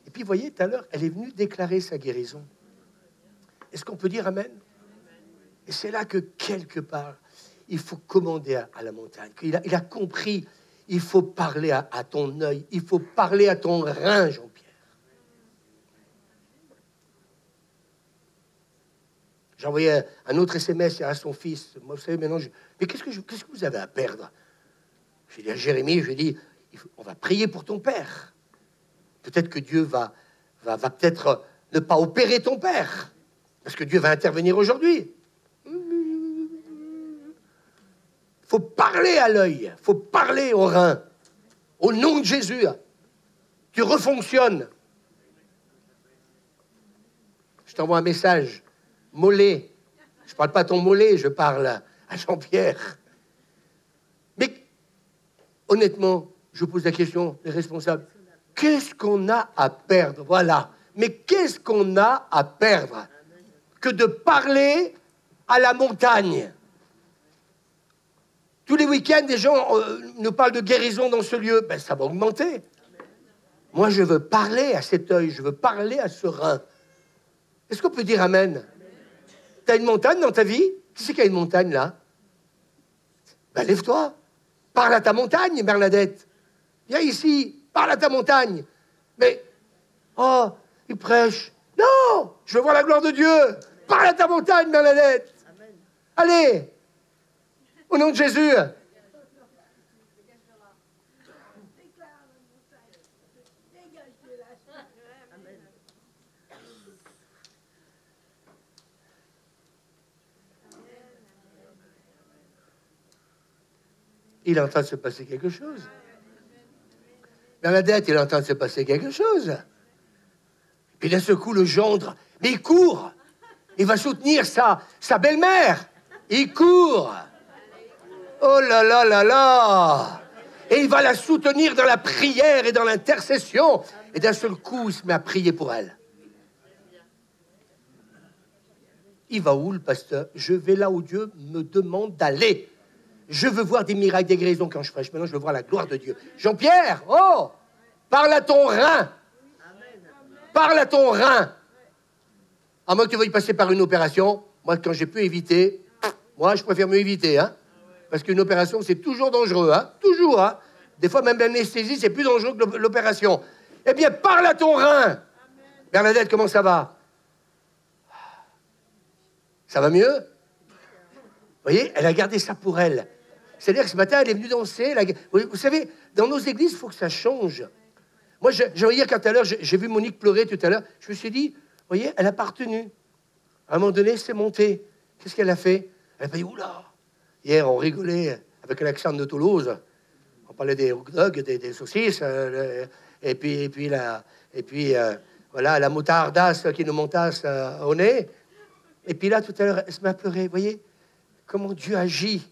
Et puis, vous voyez, tout à l'heure, elle est venue déclarer sa guérison. Est-ce qu'on peut dire amen? Et c'est là que, quelque part, il faut commander à la montagne. Il a compris, il faut parler à ton œil, il faut parler à ton rein, Jean-Pierre. J'ai envoyé un autre SMS à son fils. Moi, vous savez, maintenant, mais qu'est-ce que vous avez à perdre? J'ai dit à Jérémie, on va prier pour ton père. Peut-être que Dieu va peut-être ne pas opérer ton père, parce que Dieu va intervenir aujourd'hui. Il faut parler à l'œil, il faut parler au rein. Au nom de Jésus, tu refonctionnes. Je t'envoie un message. Mollet. Je ne parle pas à ton mollet, je parle à Jean-Pierre. Mais honnêtement, je pose la question, les responsables, qu'est-ce qu'on a à perdre? Voilà. Mais qu'est-ce qu'on a à perdre que de parler à la montagne? Tous les week-ends, des gens nous parlent de guérison dans ce lieu. Ben, ça va augmenter. Moi, je veux parler à cet œil, je veux parler à ce rein. Est-ce qu'on peut dire amen? T'as une montagne dans ta vie? Qui c'est qui a une montagne, là? Ben, lève-toi. Parle à ta montagne, Bernadette. Viens ici, parle à ta montagne. Mais, oh, il prêche. Non, je veux voir la gloire de Dieu. Parle à ta montagne, Bernadette. Amen. Allez, au nom de Jésus. Il est en train de se passer quelque chose. Bernadette, il est en train de se passer quelque chose. Puis d'un seul coup, le gendre, mais il court. Il va soutenir sa belle-mère. Il court. Oh là là là là. Et il va la soutenir dans la prière et dans l'intercession. Et d'un seul coup, il se met à prier pour elle. Il va où, le pasteur? Je vais là où Dieu me demande d'aller. Je veux voir des miracles, des guérisons quand je prêche. Maintenant, je veux voir la gloire de Dieu. Jean-Pierre, oh, parle à ton rein. Parle à ton rein. À moins que tu veuilles passer par une opération. Moi, quand j'ai pu éviter, moi, je préfère mieux éviter. Hein, parce qu'une opération, c'est toujours dangereux. Hein, toujours. Hein. Des fois, même l'anesthésie, c'est plus dangereux que l'opération. Eh bien, parle à ton rein. Bernadette, comment ça va? Ça va mieux? Vous voyez, elle a gardé ça pour elle. C'est-à-dire que ce matin, elle est venue danser. Vous savez, dans nos églises, il faut que ça change. Moi, je voyais hier, tout à l'heure, j'ai vu Monique pleurer tout à l'heure. Je me suis dit, vous voyez, elle a pas retenu. À un moment donné, c'est monté. Qu'est-ce qu'elle a fait? Elle a fait, oula. Hier, on rigolait avec l'accent de Toulouse. On parlait des hot dogs, des saucisses, et puis voilà, la moutardasse qui nous montasse au nez. Et puis là, tout à l'heure, elle se met à pleurer. Vous voyez comment Dieu agit.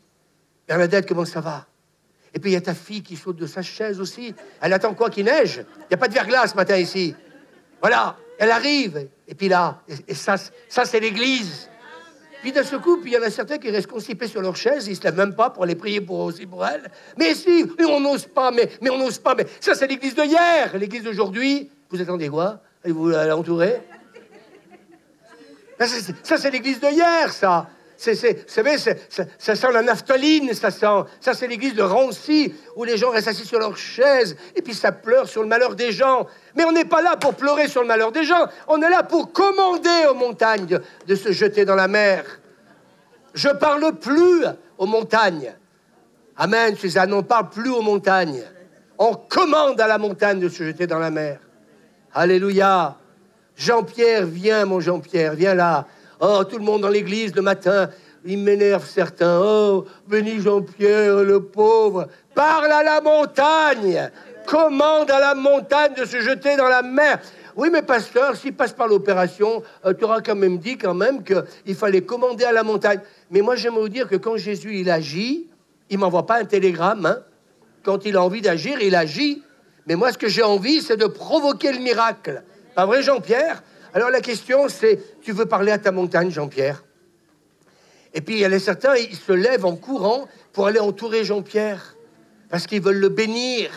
Bernadette, comment ça va? Et puis il y a ta fille qui saute de sa chaise aussi. Elle attend quoi, qu'il neige? Il n'y a pas de verglas ce matin ici. Voilà, elle arrive. Et puis là, et ça c'est l'église. Puis d'un seul coup, puis il y en a certains qui restent constipés sur leur chaise, ils ne se lèvent même pas pour aller prier aussi pour elle. Mais si, mais on n'ose pas, mais on n'ose pas. Mais ça, c'est l'église de hier. L'église d'aujourd'hui, vous attendez quoi? Vous l'entourez? Ça, c'est l'église de hier, ça. Vous savez, ça sent la naphtaline, ça c'est l'église de Rancy, où les gens restent assis sur leur chaise, et puis ça pleure sur le malheur des gens. Mais on n'est pas là pour pleurer sur le malheur des gens, on est là pour commander aux montagnes de se jeter dans la mer. Je parle plus aux montagnes. Amen, Suzanne, on ne parle plus aux montagnes. On commande à la montagne de se jeter dans la mer. Alléluia. Jean-Pierre, viens, mon Jean-Pierre, viens là. Oh, tout le monde dans l'église le matin, il m'énerve certains. Oh, béni Jean-Pierre, le pauvre. Parle à la montagne. Commande à la montagne de se jeter dans la mer. Oui, mais pasteur, s'il passe par l'opération, tu auras quand même dit qu'il fallait commander à la montagne. Mais moi, j'aimerais vous dire que quand Jésus, il agit, il ne m'envoie pas un télégramme. Hein. Quand il a envie d'agir, il agit. Mais moi, ce que j'ai envie, c'est de provoquer le miracle. Pas vrai, Jean-Pierre? Alors la question, c'est, tu veux parler à ta montagne, Jean-Pierre? Et puis il y a certains, ils se lèvent en courant pour aller entourer Jean-Pierre, parce qu'ils veulent le bénir,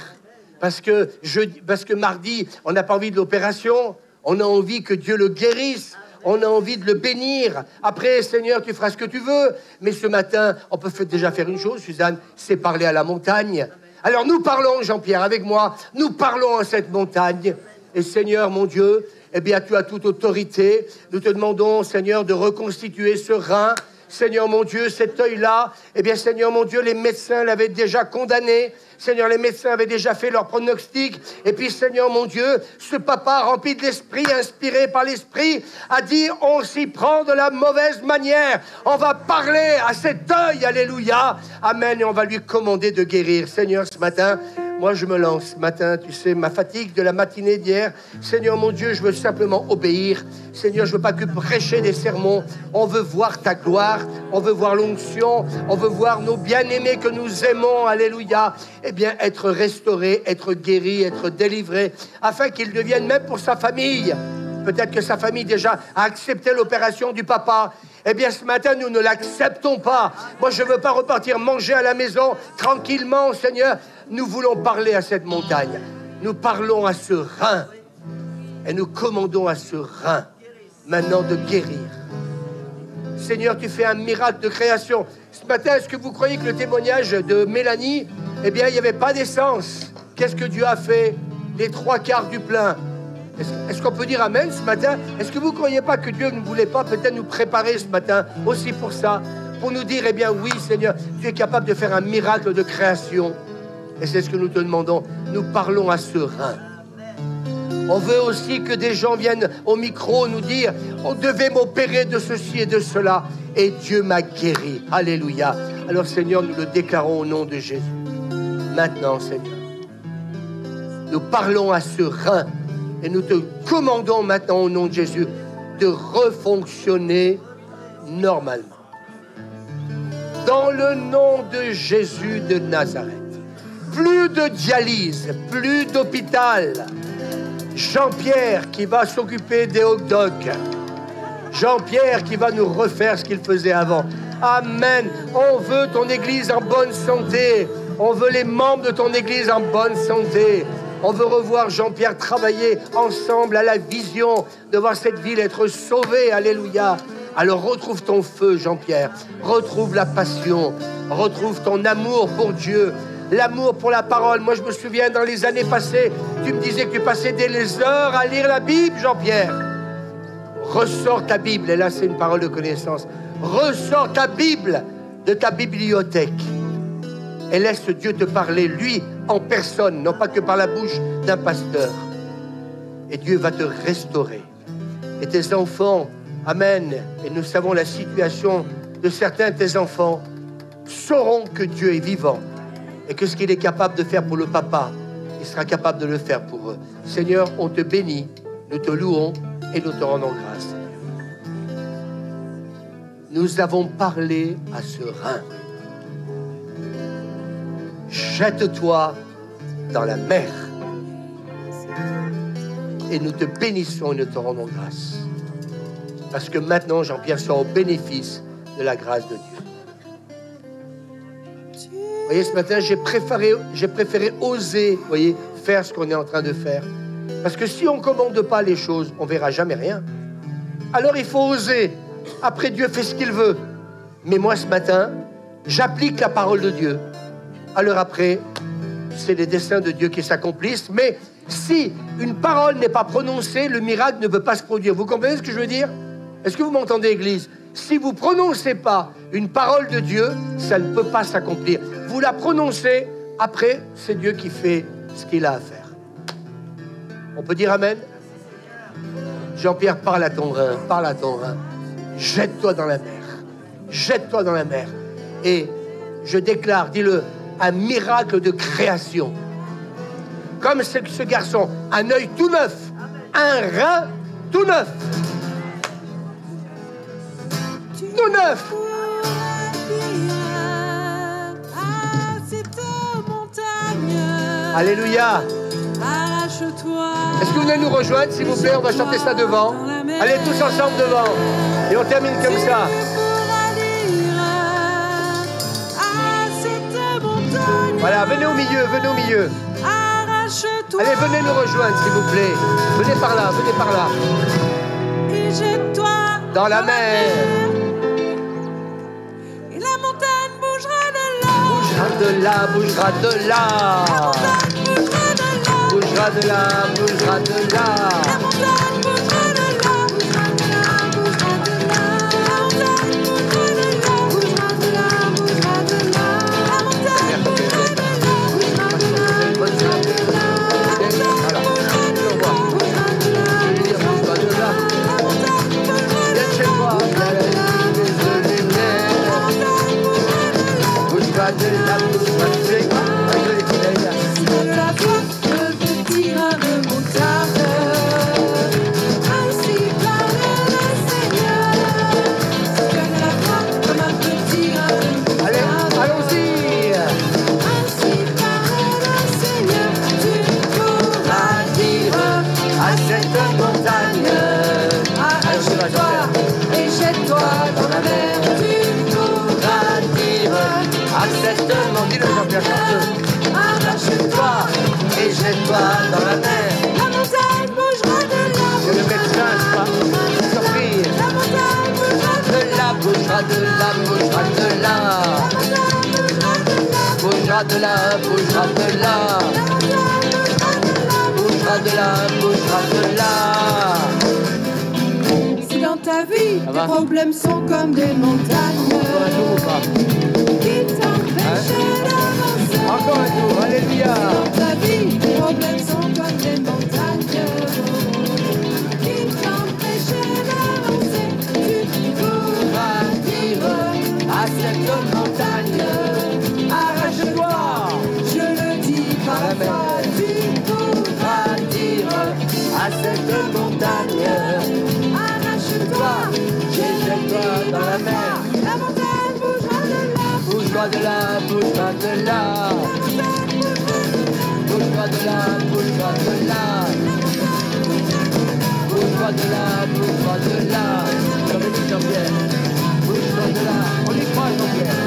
parce que mardi, on n'a pas envie de l'opération, on a envie que Dieu le guérisse, On a envie de le bénir. Après, Seigneur, tu feras ce que tu veux. Mais ce matin, on peut déjà faire une chose, Suzanne, c'est parler à la montagne. Alors nous parlons, Jean-Pierre, avec moi, nous parlons à cette montagne. Et Seigneur, mon Dieu, eh bien, tu as toute autorité. Nous te demandons, Seigneur, de reconstituer ce rein. Seigneur, mon Dieu, cet œil-là, eh bien, Seigneur, mon Dieu, les médecins l'avaient déjà condamné. Seigneur, les médecins avaient déjà fait leur pronostic. Et puis, Seigneur, mon Dieu, ce papa rempli de l'esprit, inspiré par l'esprit, a dit, on s'y prend de la mauvaise manière. On va parler à cet œil, alléluia. Amen, et on va lui commander de guérir. Seigneur, ce matin, moi, je me lance ce matin, tu sais, ma fatigue de la matinée d'hier. Seigneur, mon Dieu, je veux simplement obéir. Seigneur, je veux pas que prêcher des sermons. On veut voir ta gloire, on veut voir l'onction, on veut voir nos bien-aimés que nous aimons, alléluia. Eh bien, être restaurés, être guéris, être délivrés, afin qu'ils deviennent même pour sa famille. Peut-être que sa famille déjà a accepté l'opération du papa. Eh bien, ce matin, nous ne l'acceptons pas. Moi, je ne veux pas repartir manger à la maison tranquillement, Seigneur. Nous voulons parler à cette montagne. Nous parlons à ce rein. Et nous commandons à ce rein, maintenant, de guérir. Seigneur, tu fais un miracle de création. Ce matin, est-ce que vous croyez que le témoignage de Mélanie, eh bien, il n'y avait pas d'essence? Qu'est-ce que Dieu a fait? Les 3/4 du plein. Est-ce qu'on peut dire amen ce matin? Est-ce que vous ne croyez pas que Dieu ne voulait pas peut-être nous préparer ce matin aussi pour ça? Pour nous dire, eh bien oui Seigneur, tu es capable de faire un miracle de création. Et c'est ce que nous te demandons. Nous parlons à ce rein. On veut aussi que des gens viennent au micro nous dire, on devait m'opérer de ceci et de cela. Et Dieu m'a guéri. Alléluia. Alors Seigneur, nous le déclarons au nom de Jésus. Maintenant Seigneur, nous parlons à ce rein. Et nous te commandons maintenant au nom de Jésus de refonctionner normalement. Dans le nom de Jésus de Nazareth. Plus de dialyse, plus d'hôpital. Jean-Pierre qui va s'occuper des hot dogs. Jean-Pierre qui va nous refaire ce qu'il faisait avant. Amen. On veut ton église en bonne santé. On veut les membres de ton église en bonne santé. On veut revoir Jean-Pierre travailler ensemble à la vision de voir cette ville être sauvée. Alléluia. Alors retrouve ton feu, Jean-Pierre. Retrouve la passion. Retrouve ton amour pour Dieu. L'amour pour la parole. Moi, je me souviens, dans les années passées, tu me disais que tu passais des heures à lire la Bible, Jean-Pierre. Ressors ta Bible. Et là, c'est une parole de connaissance. Ressors ta Bible de ta bibliothèque. Et laisse Dieu te parler, lui, en personne, non pas que par la bouche d'un pasteur. Et Dieu va te restaurer. Et tes enfants, amen, et nous savons la situation de certains de tes enfants, sauront que Dieu est vivant et que ce qu'il est capable de faire pour le papa, il sera capable de le faire pour eux. Seigneur, on te bénit, nous te louons et nous te rendons grâce. Nous avons parlé à ce rein. Jette-toi dans la mer. Et nous te bénissons et nous te rendons grâce. Parce que maintenant, Jean-Pierre sera au bénéfice de la grâce de Dieu. Vous voyez, ce matin, j'ai préféré oser, vous voyez, faire ce qu'on est en train de faire. Parce que si on ne commande pas les choses, on ne verra jamais rien. Alors il faut oser. Après, Dieu fait ce qu'il veut. Mais moi, ce matin, j'applique la parole de Dieu. Alors après, c'est les desseins de Dieu qui s'accomplissent. Mais si une parole n'est pas prononcée, le miracle ne peut pas se produire. Vous comprenez ce que je veux dire? Est-ce que vous m'entendez, Église? Si vous ne prononcez pas une parole de Dieu, ça ne peut pas s'accomplir. Vous la prononcez, après, c'est Dieu qui fait ce qu'il a à faire. On peut dire amen? Jean-Pierre, parle à ton rein, parle à ton rein. Jette-toi dans la mer. Jette-toi dans la mer. Et je déclare, dis-le, un miracle de création. Comme ce garçon, un œil tout neuf, un rein tout neuf. Tout neuf. Alléluia. Est-ce que vous voulez nous rejoindre, s'il vous plaît? On va chanter ça devant. Allez tous ensemble devant. Et on termine comme ça. Voilà, venez au milieu, venez au milieu. Allez, venez nous rejoindre, s'il vous plaît. Venez par là, venez par là. Et jette-toi dans la mer. Et la montagne bougera de là. Bougera de là. Bougera de là, bougera de là. La montagne bougera de là. Bougera de là, bougera de là. Bougera de là, bougera de là. La montagne bougera de là. Bougera de là, bougera de là. Arrache-toi et jette-toi dans la mer. La montagne bougera de là. C'est le médecin, pas surpris. La montagne bougera de là. Bougera de là, bougera de là. Bougera de là, bougera de là. Bougera de là, bougera de là. Si dans ta vie, tes problèmes sont comme des montagnes qui t'empêchent d'avancer. Encore un tour, alléluia. Dans ta vie, tes problèmes sont comme des montagnes qui t'empêchent d'avancer. Tu pourras dire à cette montagne, arrache-toi. Je le dis parfois, tu pourras dire À cette montagne, arrache-toi. jette-toi dans la mer. La montagne bougera de là. Bouge-toi de là, bouge-toi de là. Bouge-toi de là, bouge-toi de là. Bouge-toi de là, bouge-toi de là. Jean-Baptiste Jean-Pierre. Bouge-toi de là. On y croit, Jean-Pierre.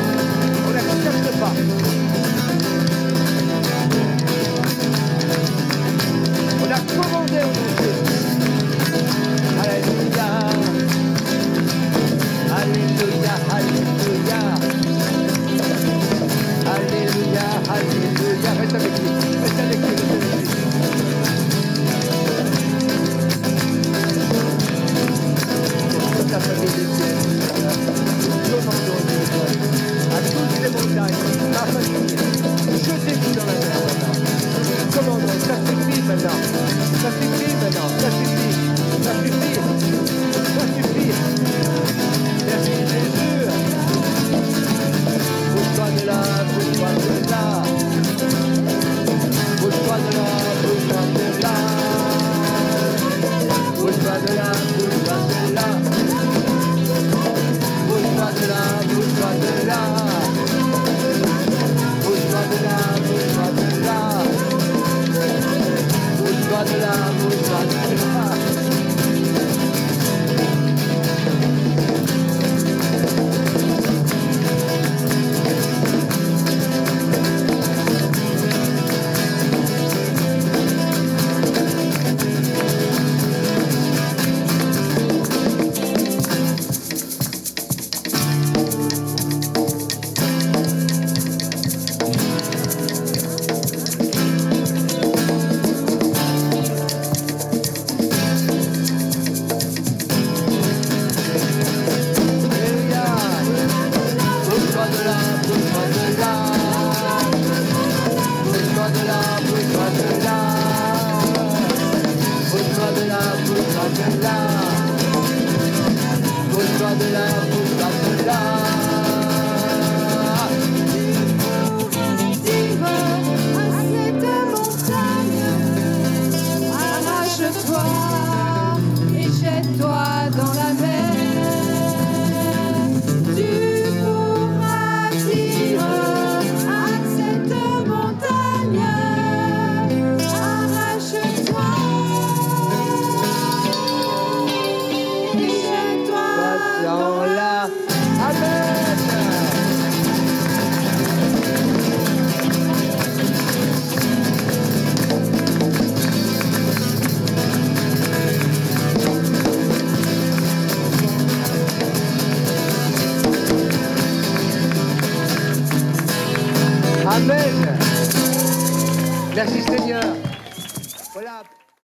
On n'accepte pas. On a commandé au Dieu. Alléluia. Alléluia, alléluia. Alléluia, alléluia. Reste avec lui, reste avec lui, reste avec lui. Toute la famille des cieux, commandons Dieu, à toutes les montagnes, ma famille, jetez-vous dans la mer maintenant. Commandons, ça suffit maintenant, ça suffit maintenant, ça suffit, ça suffit, ça suffit. Merci Jésus. Bouge-toi de là, bouge-toi de là. Bouge-toi de là, bouge-toi de là. Bouge-toi de là, bouge-toi de là. Bouge-toi de là, bouge-toi de là. Bouge-toi de là, bouge-toi de là. Bouge-toi de là, bouge-toi de là. Amen. Merci Seigneur. Voilà.